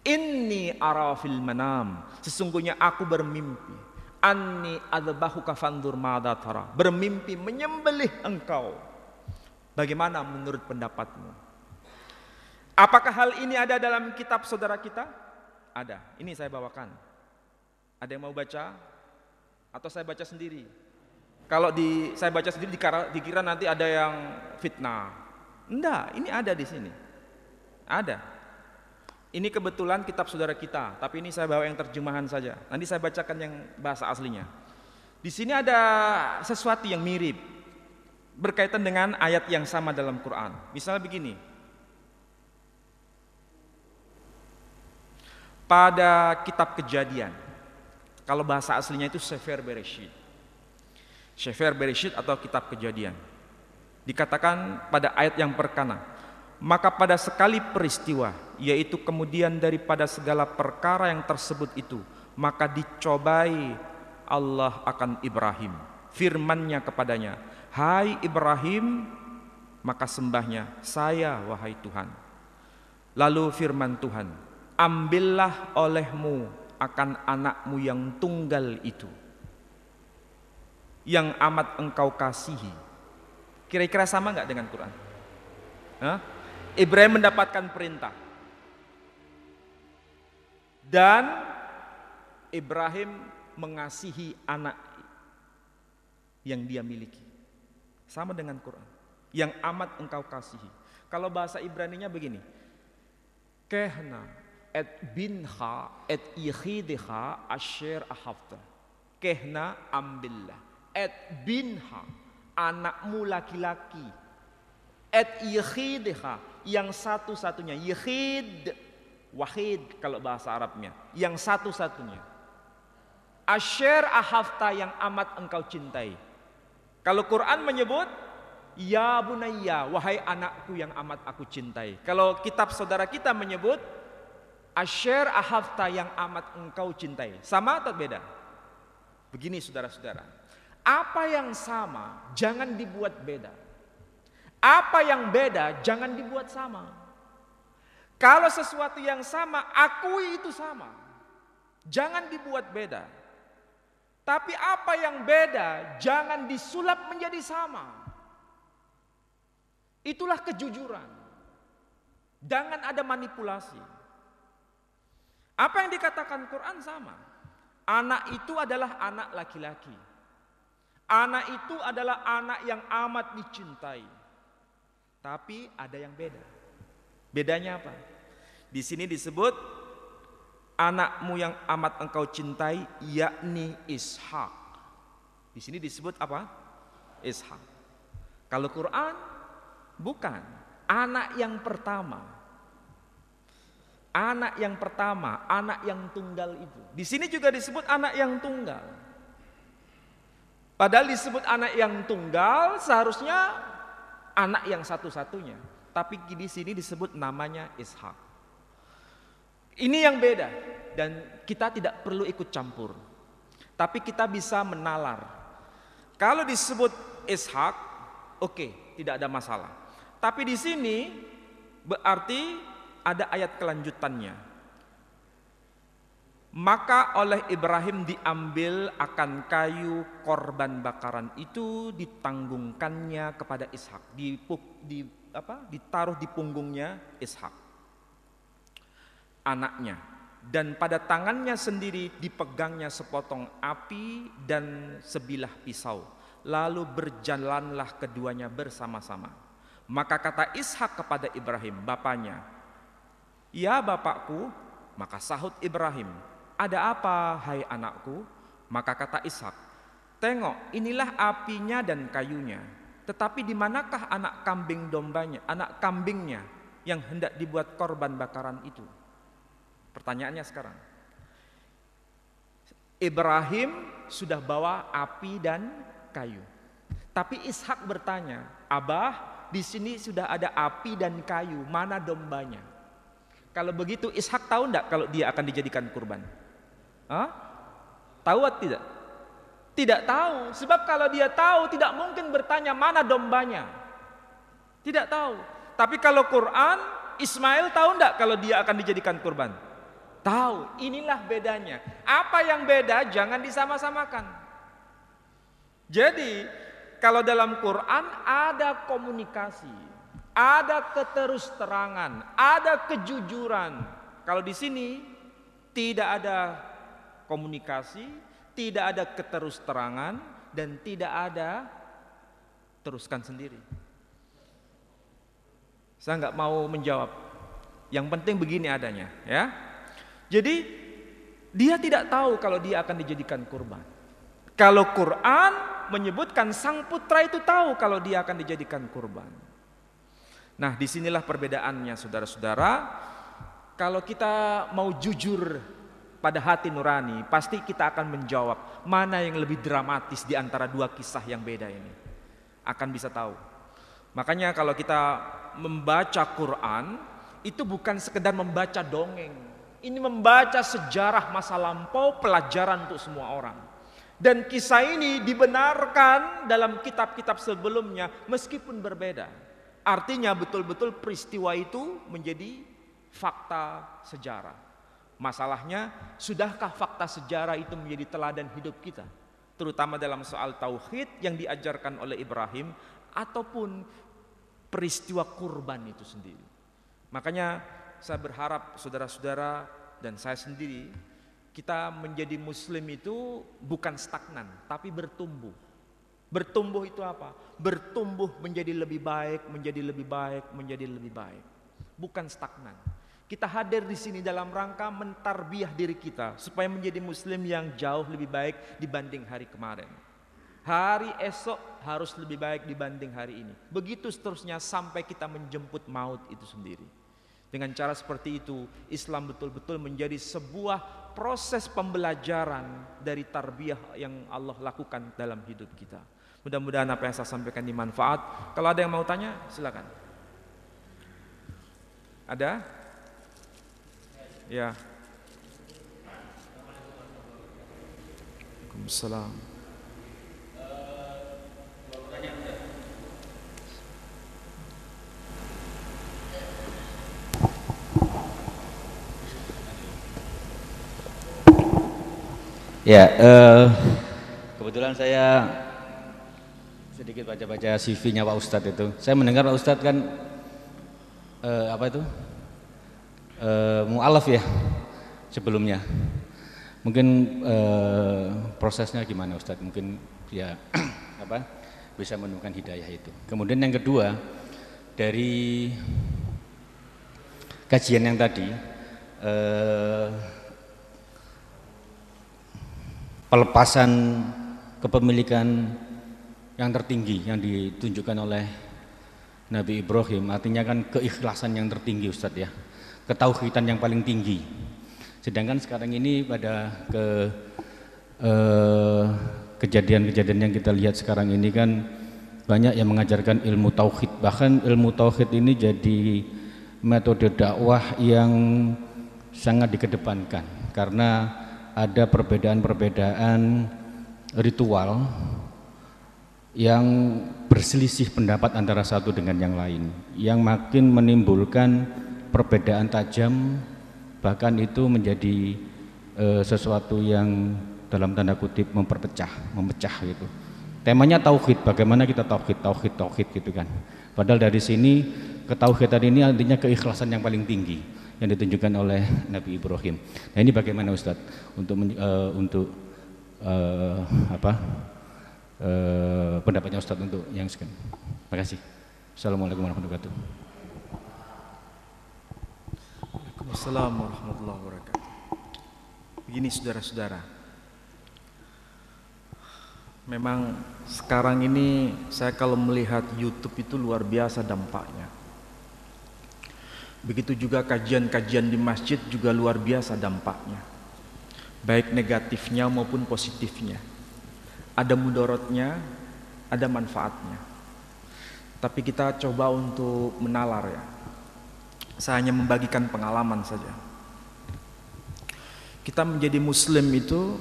Inni ara fil manam, sesungguhnya aku bermimpi. Anni adzbahuka fandur madza tara, bermimpi menyembelih engkau. Bagaimana menurut pendapatmu? Apakah hal ini ada dalam kitab saudara kita? Ada. Ini saya bawakan. Ada yang mau baca? Atau saya baca sendiri? Kalau saya baca sendiri dikira nanti ada yang fitnah. Enggak, ini ada di sini. Ada. Ini kebetulan kitab saudara kita, tapi ini saya bawa yang terjemahan saja. Nanti saya bacakan yang bahasa aslinya. Di sini ada sesuatu yang mirip berkaitan dengan ayat yang sama dalam Quran. Misalnya begini. Pada kitab Kejadian, kalau bahasa aslinya itu Sefer Bereshit. Sefer Bereshit atau kitab Kejadian. Dikatakan pada ayat yang pertama, maka pada sekali peristiwa, yaitu kemudian daripada segala perkara yang tersebut itu, maka dicobai Allah akan Ibrahim. Firman-Nya kepadanya, hai Ibrahim, maka sembahnya, saya wahai Tuhan. Lalu firman Tuhan, ambillah olehmu akan anakmu yang tunggal itu, yang amat engkau kasihi. Kira-kira sama nggak dengan Quran? Hah? Ibrahim mendapatkan perintah, dan Ibrahim mengasihi anak yang dia miliki. Sama dengan Quran, yang amat engkau kasihi. Kalau bahasa Ibraninya begini, kehna et binha et ikhidha asher ahafta. Kehna ambillah et binha, anakmu laki-laki At yakhidha, yang satu-satunya. Yakhid, wahid kalau bahasa Arabnya, yang satu-satunya. Asyir ahafta, yang amat engkau cintai. Kalau Quran menyebut ya bunayya, wahai anakku yang amat aku cintai. Kalau kitab saudara kita menyebut asyir ahafta, yang amat engkau cintai. Sama atau beda? Begini saudara-saudara, apa yang sama jangan dibuat beda. Apa yang beda jangan dibuat sama. Kalau sesuatu yang sama, akui itu sama. Jangan dibuat beda. Tapi apa yang beda jangan disulap menjadi sama. Itulah kejujuran. Jangan ada manipulasi. Apa yang dikatakan Quran sama. Anak itu adalah anak laki-laki. Anak itu adalah anak yang amat dicintai. Tapi ada yang beda. Bedanya apa? Di sini disebut anakmu yang amat engkau cintai, yakni Ishak. Di sini disebut apa? Ishak. Kalau Quran bukan. Anak yang pertama. Anak yang pertama, anak yang tunggal itu. Di sini juga disebut anak yang tunggal. Padahal disebut anak yang tunggal, seharusnya anak yang satu-satunya. Tapi di sini disebut namanya Ishak. Ini yang beda dan kita tidak perlu ikut campur. Tapi kita bisa menalar. Kalau disebut Ishak, oke, tidak ada masalah. Tapi di sini berarti ada ayat kelanjutannya. Maka oleh Ibrahim diambil akan kayu korban bakaran itu, ditanggungkannya kepada Ishak, ditaruh di punggungnya Ishak, anaknya, dan pada tangannya sendiri dipegangnya sepotong api dan sebilah pisau. Lalu berjalanlah keduanya bersama-sama. Maka kata Ishak kepada Ibrahim bapaknya, "Ya bapakku." Maka sahut Ibrahim, "Ada apa hai anakku?" Maka kata Ishak, "Tengok, inilah apinya dan kayunya. Tetapi di manakah anak kambingnya yang hendak dibuat korban bakaran itu?" Pertanyaannya sekarang, Ibrahim sudah bawa api dan kayu. Tapi Ishak bertanya, "Abah, di sini sudah ada api dan kayu, mana dombanya?" Kalau begitu Ishak tahu enggak kalau dia akan dijadikan kurban? Tahu atau tidak? Tidak tahu. Sebab kalau dia tahu tidak mungkin bertanya mana dombanya. Tidak tahu. Tapi kalau Quran, Ismail tahu enggak kalau dia akan dijadikan kurban? Tahu. Inilah bedanya. Apa yang beda jangan disama-samakan. Jadi kalau dalam Quran ada komunikasi, ada keterus-terangan, ada kejujuran. Kalau di sini tidak ada komunikasi, tidak ada keterus-terangan, dan tidak ada teruskan sendiri. Saya nggak mau menjawab. Yang penting begini adanya, ya. Jadi dia tidak tahu kalau dia akan dijadikan kurban. Kalau Quran menyebutkan sang putra itu tahu kalau dia akan dijadikan kurban. Nah, disinilah perbedaannya, saudara-saudara. Kalau kita mau jujur pada hati nurani, pasti kita akan menjawab mana yang lebih dramatis di antara dua kisah yang beda ini. Akan bisa tahu. Makanya kalau kita membaca Quran, itu bukan sekedar membaca dongeng. Ini membaca sejarah masa lampau, pelajaran untuk semua orang. Dan kisah ini dibenarkan dalam kitab-kitab sebelumnya meskipun berbeda. Artinya betul-betul peristiwa itu menjadi fakta sejarah. Masalahnya, sudahkah fakta sejarah itu menjadi teladan hidup kita? Terutama dalam soal tauhid yang diajarkan oleh Ibrahim ataupun peristiwa kurban itu sendiri. Makanya saya berharap saudara-saudara dan saya sendiri, kita menjadi muslim itu bukan stagnan, tapi bertumbuh. Bertumbuh itu apa? Bertumbuh menjadi lebih baik, menjadi lebih baik, menjadi lebih baik. Bukan stagnan. Kita hadir di sini dalam rangka mentarbiah diri kita supaya menjadi muslim yang jauh lebih baik dibanding hari kemarin. Hari esok harus lebih baik dibanding hari ini. Begitu seterusnya sampai kita menjemput maut itu sendiri. Dengan cara seperti itu, Islam betul-betul menjadi sebuah proses pembelajaran dari tarbiyah yang Allah lakukan dalam hidup kita. Mudah-mudahan apa yang saya sampaikan dimanfaat. Kalau ada yang mau tanya, silakan. Ada? Ya. Waalaikumsalam. Ya, kebetulan saya sedikit baca-baca CV-nya Pak Ustadz itu. Saya mendengar Pak Ustadz kan mu'alaf ya sebelumnya. Mungkin prosesnya gimana Ustadz? Mungkin ya bisa menemukan hidayah itu. Kemudian yang kedua, dari kajian yang tadi, pelepasan kepemilikan yang tertinggi yang ditunjukkan oleh Nabi Ibrahim, artinya kan keikhlasan yang tertinggi Ustadz ya, ketauhidan yang paling tinggi. Sedangkan sekarang ini pada kejadian-kejadian yang kita lihat sekarang ini kan banyak yang mengajarkan ilmu tauhid, bahkan ilmu tauhid ini jadi metode dakwah yang sangat dikedepankan karena ada perbedaan-perbedaan ritual yang berselisih pendapat antara satu dengan yang lain, yang makin menimbulkan perbedaan tajam, bahkan itu menjadi sesuatu yang dalam tanda kutip memecah gitu. Temanya tauhid, bagaimana kita tauhid gitu kan. Padahal dari sini ketauhidan ini artinya keikhlasan yang paling tinggi yang ditunjukkan oleh Nabi Ibrahim. Nah ini bagaimana Ustadz untuk pendapatnya Ustadz untuk yang sekian. Terima kasih. Assalamualaikum warahmatullahi wabarakatuh. Waalaikumsalam warahmatullahi wabarakatuh. Begini saudara-saudara, memang sekarang ini saya kalau melihat YouTube itu luar biasa dampaknya. Begitu juga kajian-kajian di masjid juga luar biasa dampaknya, baik negatifnya maupun positifnya. Ada mudorotnya, ada manfaatnya. Tapi kita coba untuk menalar ya. Saya hanya membagikan pengalaman saja. Kita menjadi muslim itu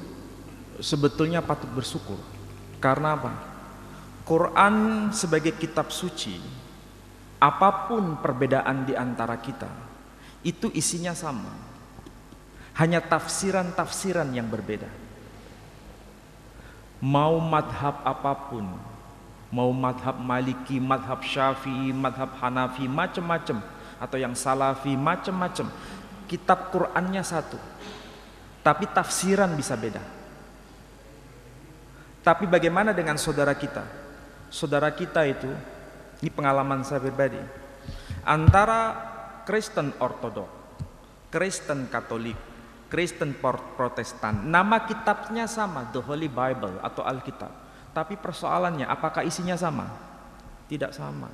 sebetulnya patut bersyukur. Karena apa? Quran sebagai kitab suci, apapun perbedaan di antara kita, itu isinya sama. Hanya tafsiran-tafsiran yang berbeda. Mau madhab apapun, mau madhab Maliki, madhab Syafi'i, madhab Hanafi, macam-macam, atau yang Salafi, macam-macam, kitab Qurannya satu, tapi tafsiran bisa beda. Tapi bagaimana dengan saudara kita? Saudara kita itu, ini pengalaman saya pribadi, antara Kristen Ortodok, Kristen Katolik, Kristen Protestan, nama kitabnya sama, The Holy Bible atau Alkitab. Tapi persoalannya, apakah isinya sama? Tidak sama.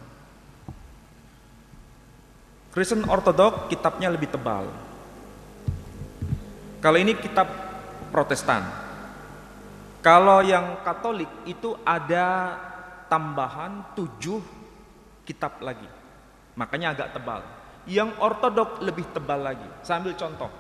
Kristen Ortodok kitabnya lebih tebal. Kalau ini kitab Protestan. Kalau yang Katolik itu ada tambahan 7 kitab lagi, makanya agak tebal. Yang Ortodok lebih tebal lagi. Saya ambil contoh.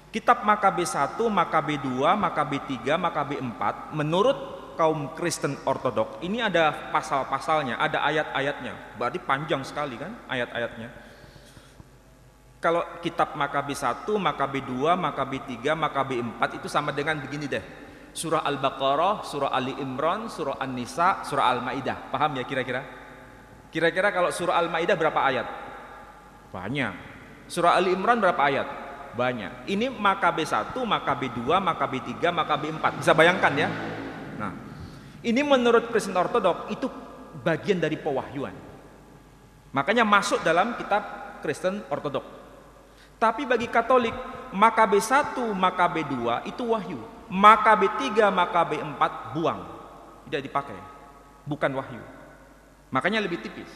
Kitab Makabe 1, Makabe 2, Makabe 3, Makabe 4, menurut kaum Kristen Ortodok ini ada pasal-pasalnya, ada ayat-ayatnya. Berarti panjang sekali kan ayat-ayatnya. Kalau kitab Makabe 1, Makabe 2, Makabe 3, Makabe 4 itu sama dengan begini deh. Surah Al-Baqarah, surah Ali Imran, surah An-Nisa, surah Al-Maidah. Paham ya kira-kira? Kira-kira kalau surah Al-Maidah berapa ayat? Banyak. Surah Ali Imran berapa ayat? Banyak. Ini Makabe 1, Makabe 2, Makabe 3, Makabe 4. Bisa bayangkan ya? Nah, ini menurut Kristen Ortodok itu bagian dari pewahyuan. Makanya masuk dalam kitab Kristen Ortodok. Tapi bagi Katolik, Makabe 1, Makabe 2 itu wahyu. Makabe 3, Makabe 4 buang. tidak dipakai, bukan wahyu. Makanya lebih tipis.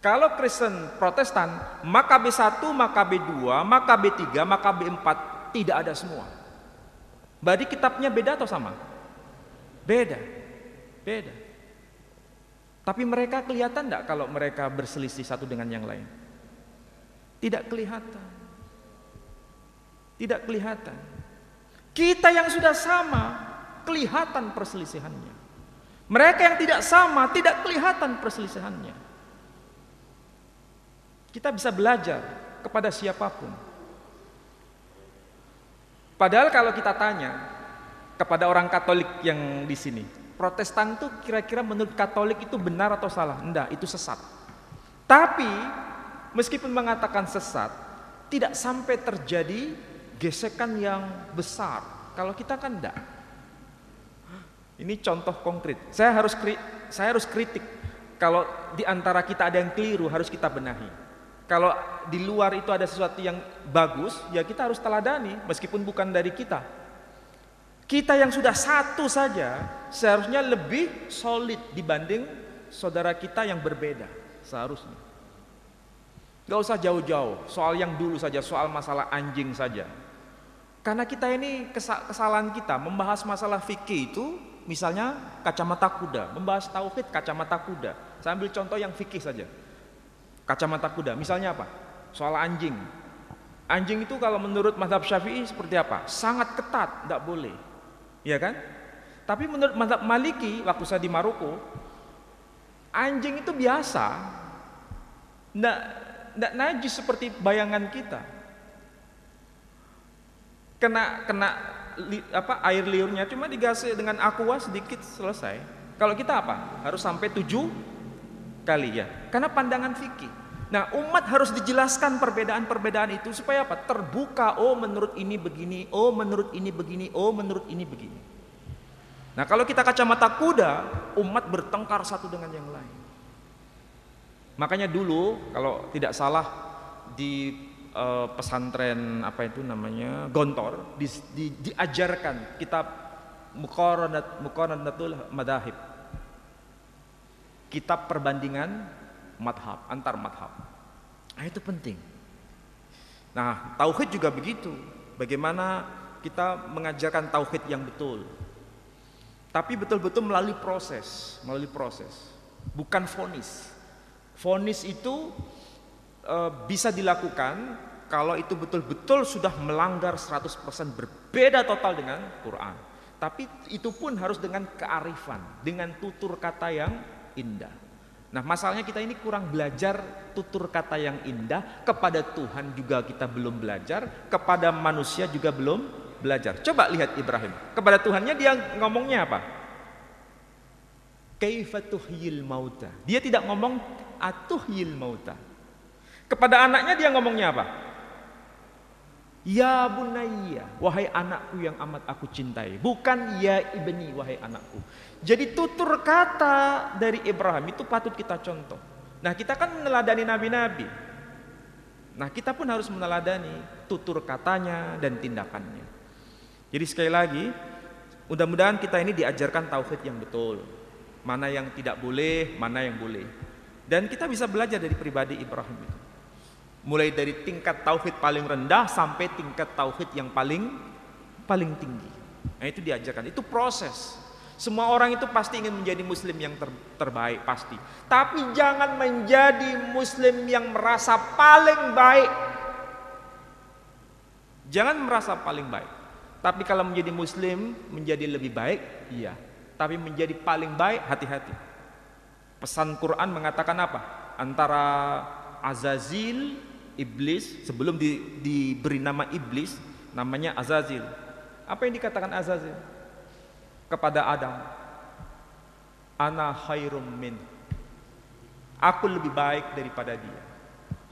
Kalau Kristen Protestan, Makabe 1, Makabe 2, Makabe 3, Makabe 4 tidak ada semua. Berarti kitabnya beda atau sama? Beda. Beda. Tapi mereka kelihatan enggak kalau mereka berselisih satu dengan yang lain? Tidak kelihatan. Tidak kelihatan. Kita yang sudah sama, kelihatan perselisihannya. Mereka yang tidak sama, tidak kelihatan perselisihannya. Kita bisa belajar kepada siapapun. Padahal kalau kita tanya kepada orang Katolik yang di sini, Protestan itu kira-kira menurut Katolik itu benar atau salah? Enggak, itu sesat. Tapi meskipun mengatakan sesat, tidak sampai terjadi gesekan yang besar. Kalau kita kan enggak. Ini contoh konkret. Saya harus kritik. Kalau di antara kita ada yang keliru, harus kita benahi. Kalau di luar itu ada sesuatu yang bagus, ya kita harus teladani meskipun bukan dari kita. Kita yang sudah satu saja seharusnya lebih solid dibanding saudara kita yang berbeda, seharusnya. Gak usah jauh-jauh, soal yang dulu saja, soal masalah anjing saja. Karena kita ini kesalahan kita membahas masalah fikih itu, misalnya kacamata kuda, membahas tauhid kacamata kuda. Saya ambil contoh yang fikih saja. Kacamata kuda, misalnya apa? Soal anjing. Anjing itu kalau menurut mazhab Syafi'i seperti apa? Sangat ketat, tidak boleh. Ya kan? Tapi menurut mazhab Maliki, waktu saya di Maroko, anjing itu biasa. Tidak najis seperti bayangan kita. Kena air liurnya cuma digasih dengan aqua sedikit selesai. Kalau kita apa? Harus sampai 7 kali ya. Karena pandangan fikih. Nah, umat harus dijelaskan perbedaan-perbedaan itu supaya apa? Terbuka, oh menurut ini begini, oh menurut ini begini, oh menurut ini begini. Nah, kalau kita kacamata kuda, umat bertengkar satu dengan yang lain. Makanya dulu kalau tidak salah di pesantren apa itu namanya Gontor diajarkan kitab Muqaranatul Madahib, kitab perbandingan madhab, antar madhab. Nah, itu penting. Nah, tauhid juga begitu. Bagaimana kita mengajarkan tauhid yang betul. Tapi betul-betul melalui proses, bukan vonis. Vonis itu bisa dilakukan kalau itu betul-betul sudah melanggar 100% berbeda total dengan Quran. Tapi itu pun harus dengan kearifan, dengan tutur kata yang indah. Nah, masalahnya kita ini kurang belajar tutur kata yang indah. Kepada Tuhan juga kita belum belajar, kepada manusia juga belum belajar. Coba lihat Ibrahim, kepada Tuhannya dia ngomongnya apa? Kaifa tuhyil mauta. Dia tidak ngomong atuhyil mauta. Kepada anaknya dia ngomongnya apa? Ya bunayya, wahai anakku yang amat aku cintai. Bukan ya ibni, wahai anakku. Jadi tutur kata dari Ibrahim itu patut kita contoh. Nah, kita kan meneladani nabi-nabi. Nah, kita pun harus meneladani tutur katanya dan tindakannya. Jadi sekali lagi, mudah-mudahan kita ini diajarkan tauhid yang betul. Mana yang tidak boleh, mana yang boleh. Dan kita bisa belajar dari pribadi Ibrahim itu. Mulai dari tingkat tauhid paling rendah sampai tingkat tauhid yang paling tinggi. Nah, itu diajarkan, itu proses. Semua orang itu pasti ingin menjadi muslim yang terbaik pasti. Tapi jangan menjadi muslim yang merasa paling baik. Jangan merasa paling baik. Tapi kalau menjadi muslim menjadi lebih baik, iya. Tapi menjadi paling baik, hati-hati. Pesan Quran mengatakan apa? Antara Azazil, iblis, sebelum diberi nama iblis, namanya Azazil. Apa yang dikatakan Azazil kepada Adam? Ana khairum min. Aku lebih baik daripada dia.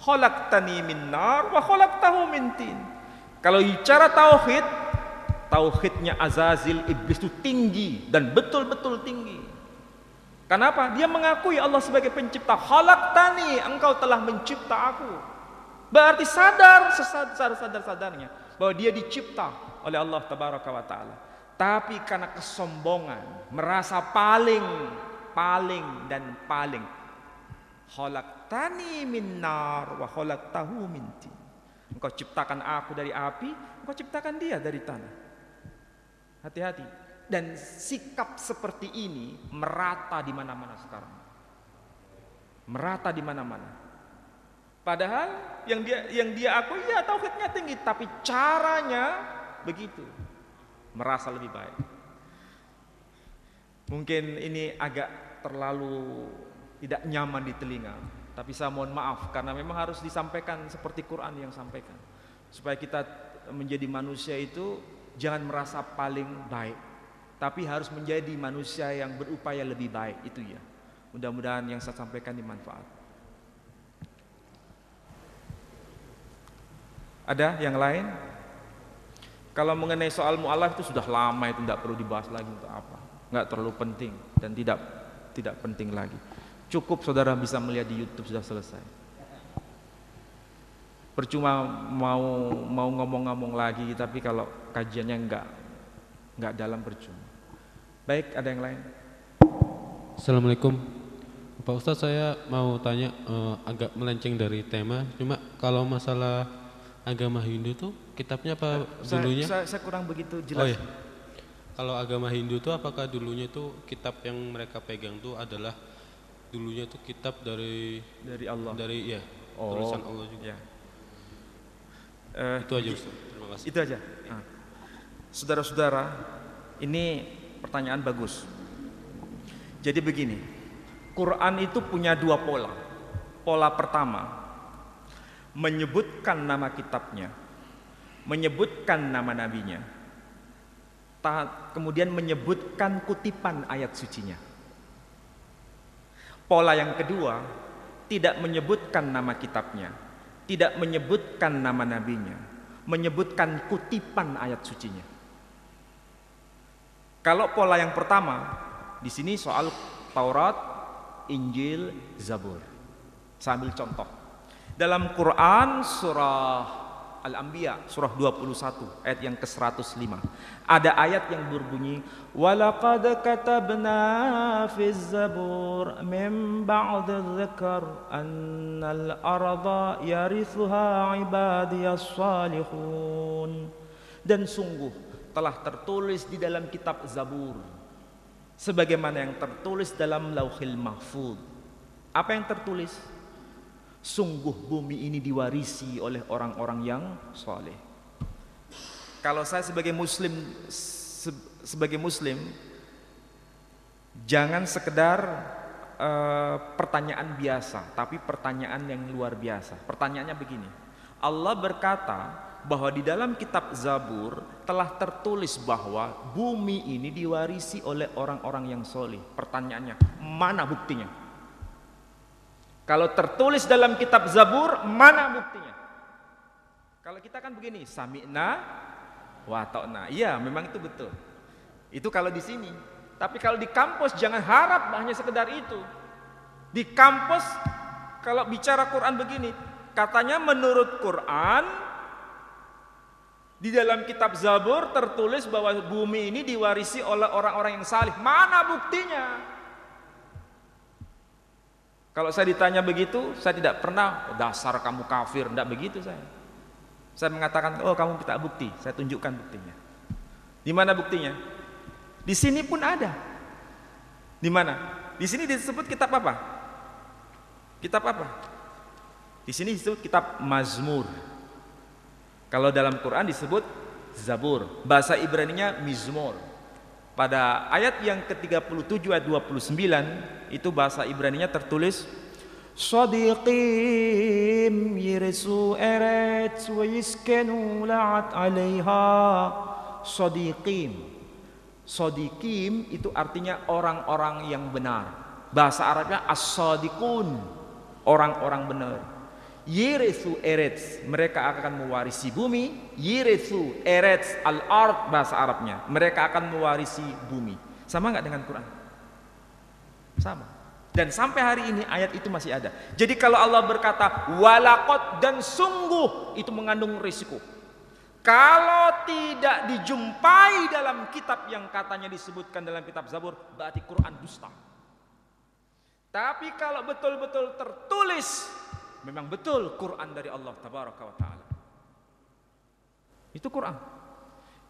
Khalaqtani min nar wa khalaqtahu min tin. Kalau bicara tauhid, tauhidnya Azazil, iblis itu tinggi dan betul-betul tinggi. Kenapa? Dia mengakui Allah sebagai pencipta. Khalaqtani, engkau telah mencipta aku. Berarti sadar sadarnya bahwa dia dicipta oleh Allah tabaraka wa taala. Tapi karena kesombongan, merasa paling dan paling. Khalaqtani min nar wa khalaqtahu min tin. Engkau ciptakan aku dari api, engkau ciptakan dia dari tanah. Hati-hati. Dan sikap seperti ini merata di mana-mana sekarang. Merata di mana-mana. Padahal yang dia akui ya tauhidnya tinggi, tapi caranya begitu. Merasa lebih baik. Mungkin ini agak terlalu tidak nyaman di telinga, tapi saya mohon maaf karena memang harus disampaikan seperti Quran yang sampaikan. Supaya kita menjadi manusia itu jangan merasa paling baik, tapi harus menjadi manusia yang berupaya lebih baik, itu ya. Mudah-mudahan yang saya sampaikan dimanfaat. Ada yang lain? Kalau mengenai soal mu'alaf itu sudah lama, itu tidak perlu dibahas lagi untuk apa. Nggak terlalu penting dan tidak penting lagi. Cukup saudara bisa melihat di YouTube sudah selesai. Percuma mau ngomong-ngomong lagi, tapi kalau kajiannya nggak dalam percuma. Baik, ada yang lain? Assalamualaikum Pak Ustadz, saya mau tanya agak melenceng dari tema. Cuma kalau masalah agama Hindu tuh kitabnya apa dulunya? Saya kurang begitu jelas. Oh iya. Kalau agama Hindu tuh apakah dulunya tuh kitab yang mereka pegang tuh adalah dulunya tuh kitab dari Allah? Dari ya, tulisan Allah juga. Ya. Itu aja Ustaz. Terima kasih. Itu aja. Nah, saudara-saudara, ini pertanyaan bagus. Jadi begini, Quran itu punya dua pola. Pola pertama, menyebutkan nama kitabnya, menyebutkan nama nabinya, kemudian menyebutkan kutipan ayat sucinya. Pola yang kedua, tidak menyebutkan nama kitabnya, tidak menyebutkan nama nabinya, menyebutkan kutipan ayat sucinya. Kalau pola yang pertama, di sini soal Taurat, Injil, Zabur. Saya ambil contoh. Dalam Quran surah Al-Anbiya surah 21 ayat yang ke-105 ada ayat yang berbunyi walaqad katabna fiz zabur min ba'd adh-dhikr annal arda yarithuha ibadiyas salihun, dan sungguh telah tertulis di dalam kitab Zabur sebagaimana yang tertulis dalam Lauhil Mahfuz. Apa yang tertulis? Sungguh bumi ini diwarisi oleh orang-orang yang soleh. Kalau saya sebagai muslim jangan sekedar pertanyaan biasa, tapi pertanyaan yang luar biasa. Pertanyaannya begini, Allah berkata bahwa di dalam kitab Zabur telah tertulis bahwa bumi ini diwarisi oleh orang-orang yang soleh. Pertanyaannya, mana buktinya? Kalau tertulis dalam kitab Zabur, mana buktinya? Kalau kita kan begini, sami'na wa ta'na. Iya, memang itu betul. Itu kalau di sini. Tapi kalau di kampus jangan harap hanya sekedar itu. Di kampus kalau bicara Quran begini, katanya menurut Quran di dalam kitab Zabur tertulis bahwa bumi ini diwarisi oleh orang-orang yang salih. Mana buktinya? Kalau saya ditanya begitu, saya tidak pernah dasar kamu kafir, tidak begitu saya. Saya mengatakan, oh kamu minta bukti, saya tunjukkan buktinya. Di mana buktinya? Di sini pun ada. Di mana? Di sini disebut kitab apa? Kitab apa? Di sini disebut kitab Mazmur. Kalau dalam Quran disebut Zabur. Bahasa Ibraninya Mizmor. Pada ayat yang ke-37 ayat 29 itu bahasa Ibraninya tertulis Shadiqim yirisu eretz wa yiskenu la'at alaiha. Shadiqim. Shadiqim itu artinya orang-orang yang benar. Bahasa Arabnya as-shadiqun, orang-orang benar. Yirisu eretz, mereka akan mewarisi bumi. Yirisu eretz al-ard, bahasa Arabnya, mereka akan mewarisi bumi. Sama nggak dengan Quran? Sama. Dan sampai hari ini ayat itu masih ada. Jadi kalau Allah berkata walaqad, dan sungguh, itu mengandung risiko. Kalau tidak dijumpai dalam kitab yang katanya disebutkan dalam kitab Zabur, berarti Quran dusta. Tapi kalau betul-betul tertulis, memang betul Quran dari Allah Tabaraka wa Ta'ala. Itu Quran.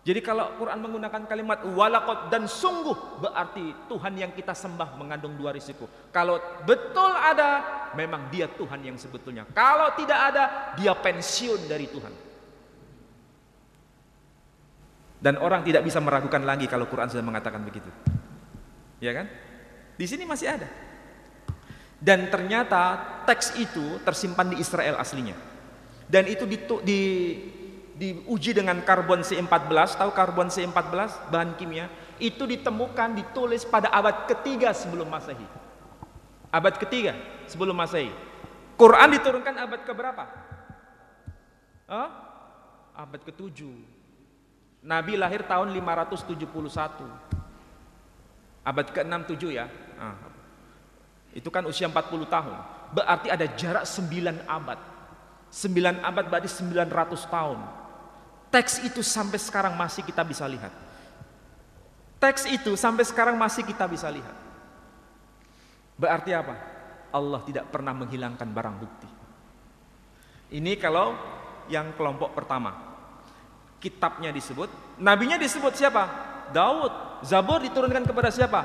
Jadi kalau Quran menggunakan kalimat walaqad dan sungguh, berarti Tuhan yang kita sembah mengandung dua risiko. Kalau betul ada, memang dia Tuhan yang sebetulnya. Kalau tidak ada, dia pensiun dari Tuhan. Dan orang tidak bisa meragukan lagi kalau Quran sudah mengatakan begitu. Ya kan? Di sini masih ada. Dan ternyata teks itu tersimpan di Israel aslinya. Dan itu diuji dengan karbon C14. Tahu karbon C14? Bahan kimia. Itu ditemukan, ditulis pada abad ketiga sebelum Masehi. Abad ketiga sebelum Masehi. Quran diturunkan abad keberapa? Abad ke-7. Nabi lahir tahun 571. Abad ke-6-7 ya. Itu kan usia 40 tahun. Berarti ada jarak 9 abad. 9 abad berarti 900 tahun. Teks itu sampai sekarang masih kita bisa lihat. Teks itu sampai sekarang masih kita bisa lihat. Berarti apa? Allah tidak pernah menghilangkan barang bukti. Ini kalau yang kelompok pertama. Kitabnya disebut, nabinya disebut siapa? Daud. Zabur diturunkan kepada siapa?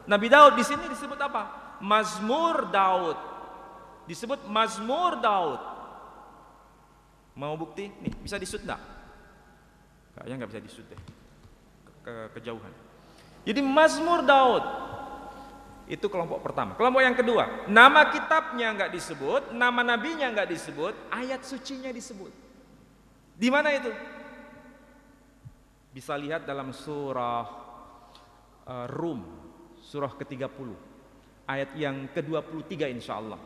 Nabi Daud. Di sini disebut apa? Mazmur Daud. Disebut Mazmur Daud. Mau bukti? Nih, bisa disut enggak? Kayaknya nggak bisa disut deh. Kejauhan. Jadi Mazmur Daud. Itu kelompok pertama. Kelompok yang kedua, nama kitabnya nggak disebut, nama nabinya nggak disebut, ayat sucinya disebut. Di mana itu? Bisa lihat dalam surah Rum, surah ke-30, ayat yang ke-23 insyaallah.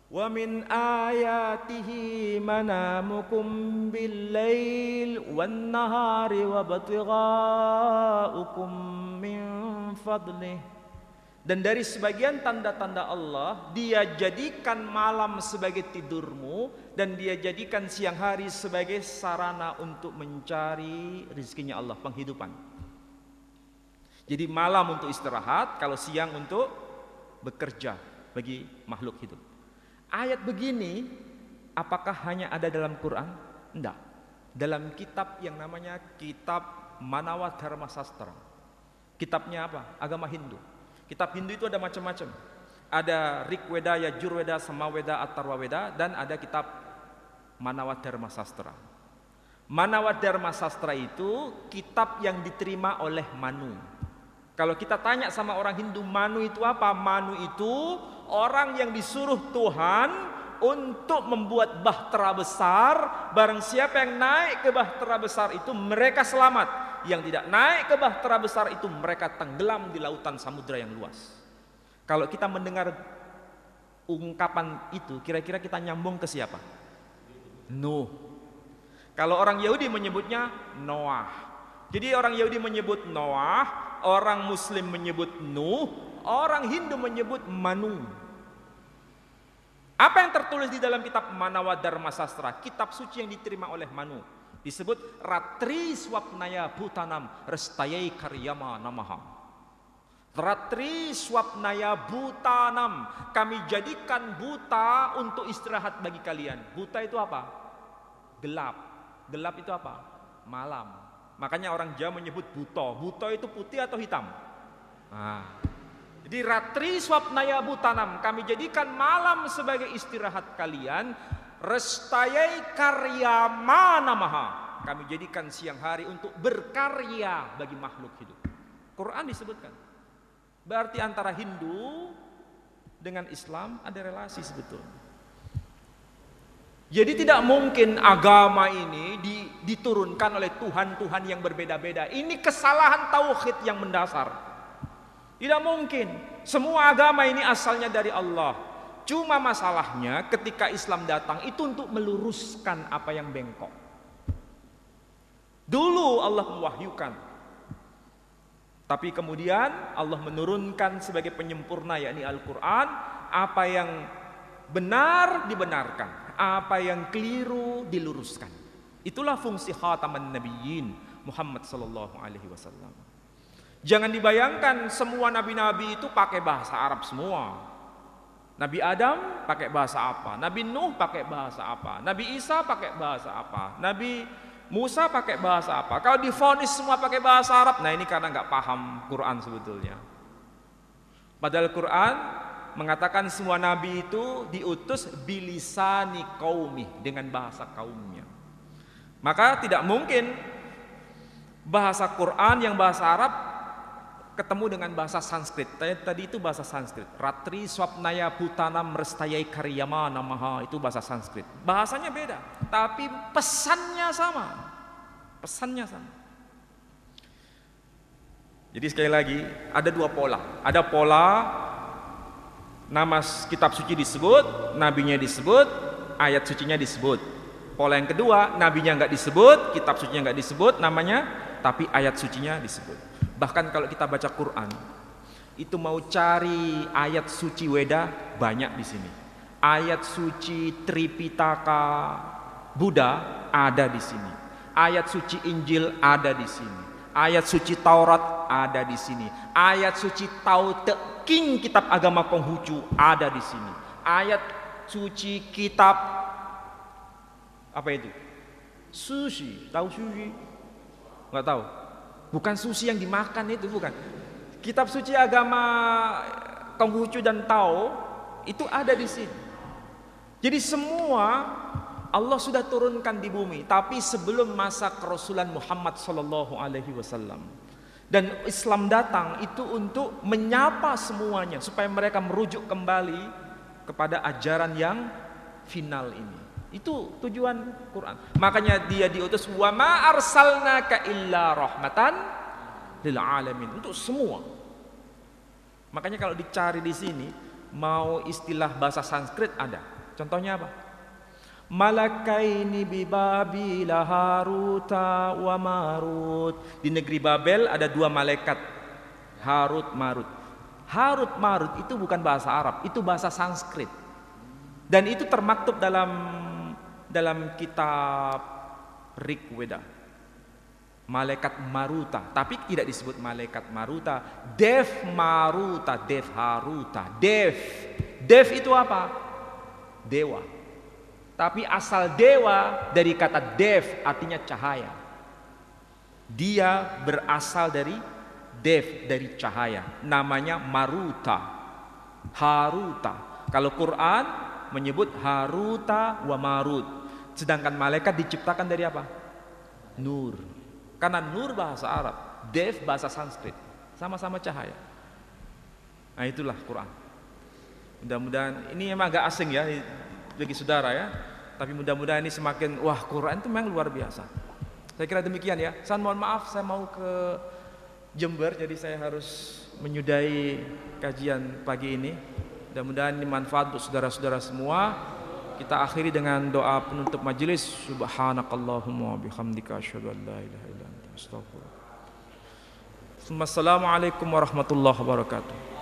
Wa min ayatihi manamukum bil-lail wan-nahari wa batiga'ukum min fadlih. Dan dari sebagian tanda-tanda Allah, dia jadikan malam sebagai tidurmu dan dia jadikan siang hari sebagai sarana untuk mencari rezekinya Allah, penghidupan. Jadi malam untuk istirahat, kalau siang untuk bekerja bagi makhluk hidup. Ayat begini apakah hanya ada dalam Quran? Tidak. Dalam kitab yang namanya kitab Manawa Dharma Sastra. Kitabnya apa? Agama Hindu. Kitab Hindu itu ada macam-macam. Ada Rigveda, Yajurveda, Samaveda, Atharvaveda, dan ada kitab Manawa Dharma Sastra. Manawa Dharma Sastra itu kitab yang diterima oleh Manu. Kalau kita tanya sama orang Hindu, Manu itu apa? Manu itu orang yang disuruh Tuhan untuk membuat bahtera besar. Barang siapa yang naik ke bahtera besar itu mereka selamat. Yang tidak naik ke bahtera besar itu mereka tenggelam di lautan samudra yang luas. Kalau kita mendengar ungkapan itu, kira-kira kita nyambung ke siapa? Nuh. Kalau orang Yahudi menyebutnya Noah. Jadi orang Yahudi menyebut Noah, orang Muslim menyebut Nuh, orang Hindu menyebut Manu. Apa yang tertulis di dalam kitab Manawa Dharma Sastra, kitab suci yang diterima oleh Manu? Disebut Ratri Swapnaya Bhutanam Restayai Karyama Namaha. Ratri Swapnaya Bhutanam, kami jadikan buta untuk istirahat bagi kalian. Buta itu apa? Gelap. Gelap itu apa? Malam. Makanya orang Jawa menyebut buta. Buta itu putih atau hitam? Jadi Ratri Swapnaya Bhutanam, kami jadikan malam sebagai istirahat kalian. Restayai Karyama Namaha, kami jadikan siang hari untuk berkarya bagi makhluk hidup. Quran disebutkan. Berarti antara Hindu dengan Islam ada relasi sebetulnya. Jadi tidak mungkin agama ini diturunkan oleh Tuhan-Tuhan yang berbeda-beda. Ini kesalahan tauhid yang mendasar. Tidak mungkin. Semua agama ini asalnya dari Allah. Cuma masalahnya ketika Islam datang itu untuk meluruskan apa yang bengkok. Dulu Allah mewahyukan, tapi kemudian Allah menurunkan sebagai penyempurna yakni Al-Quran. Apa yang benar dibenarkan, apa yang keliru diluruskan. Itulah fungsi khataman nabiyyin Muhammad sallallahu alaihi wasallam. Jangan dibayangkan semua nabi-nabi itu pakai bahasa Arab semua. Nabi Adam pakai bahasa apa? Nabi Nuh pakai bahasa apa? Nabi Isa pakai bahasa apa? Nabi Musa pakai bahasa apa? Kalau divonis semua pakai bahasa Arab, nah ini karena nggak paham Quran sebetulnya. Padahal Quran mengatakan semua nabi itu diutus bilisani qaumi, dengan bahasa kaumnya. Maka tidak mungkin bahasa Quran yang bahasa Arab ketemu dengan bahasa Sanskrit. Tadi itu bahasa Sanskrit. Ratri swapnaya bhutanam restayai karyama namaha, itu bahasa Sanskrit. Bahasanya beda, tapi pesannya sama. Pesannya sama. Jadi sekali lagi, ada dua pola. Ada pola nama kitab suci disebut, nabinya disebut, ayat sucinya disebut. Pola yang kedua, nabinya nggak disebut, kitab sucinya nggak disebut namanya, tapi ayat sucinya disebut. Bahkan kalau kita baca Quran, itu mau cari ayat suci Weda banyak di sini. Ayat suci Tripitaka Buddha ada di sini. Ayat suci Injil ada di sini. Ayat suci Taurat ada di sini. Ayat suci Tao Te King kitab agama Konghucu ada di sini. Ayat suci kitab apa itu? Sushi, tahu sushi? Enggak tahu. Bukan sushi yang dimakan itu, bukan. Kitab suci agama Konghucu dan Tao itu ada di sini. Jadi semua Allah sudah turunkan di bumi, tapi sebelum masa kerasulan Muhammad sallallahu alaihi wasallam. Dan Islam datang itu untuk menyapa semuanya supaya mereka merujuk kembali kepada ajaran yang final ini. Itu tujuan Quran. Makanya dia diutus wa ma arsalnaka illa rahmatan lil alamin, untuk semua. Makanya kalau dicari di sini mau istilah bahasa Sanskrit ada. Contohnya apa? Malakaini bi Babila Haruta wa Marut. Di negeri Babel ada dua malaikat, Harut Marut. Harut Marut itu bukan bahasa Arab, itu bahasa Sanskrit. Dan itu termaktub dalam kitab Rig Veda, malaikat Maruta, tapi tidak disebut malaikat Maruta, Dev Maruta, Dev Haruta. Dev itu apa? Dewa. Tapi asal dewa dari kata Dev, artinya cahaya. Dia berasal dari Dev, dari cahaya. Namanya Maruta, Haruta. Kalau Quran menyebut Haruta wa Marut. Sedangkan malaikat diciptakan dari apa? Nur. Karena nur bahasa Arab, Dev bahasa Sanskrit, sama-sama cahaya. Nah itulah Quran. Mudah-mudahan ini emang agak asing ya bagi saudara ya, tapi mudah-mudahan ini semakin, wah Quran itu memang luar biasa. Saya kira demikian ya. Saya mohon maaf, saya mau ke Jember, jadi saya harus menyudahi kajian pagi ini. Mudah-mudahan ini manfaat untuk saudara-saudara semua. Kita akhiri dengan doa penutup majelis. Subhanakallahumma bihamdika asyhadu an la ilaha illa anta astaghfiruka. Assalamualaikum warahmatullahi wabarakatuh.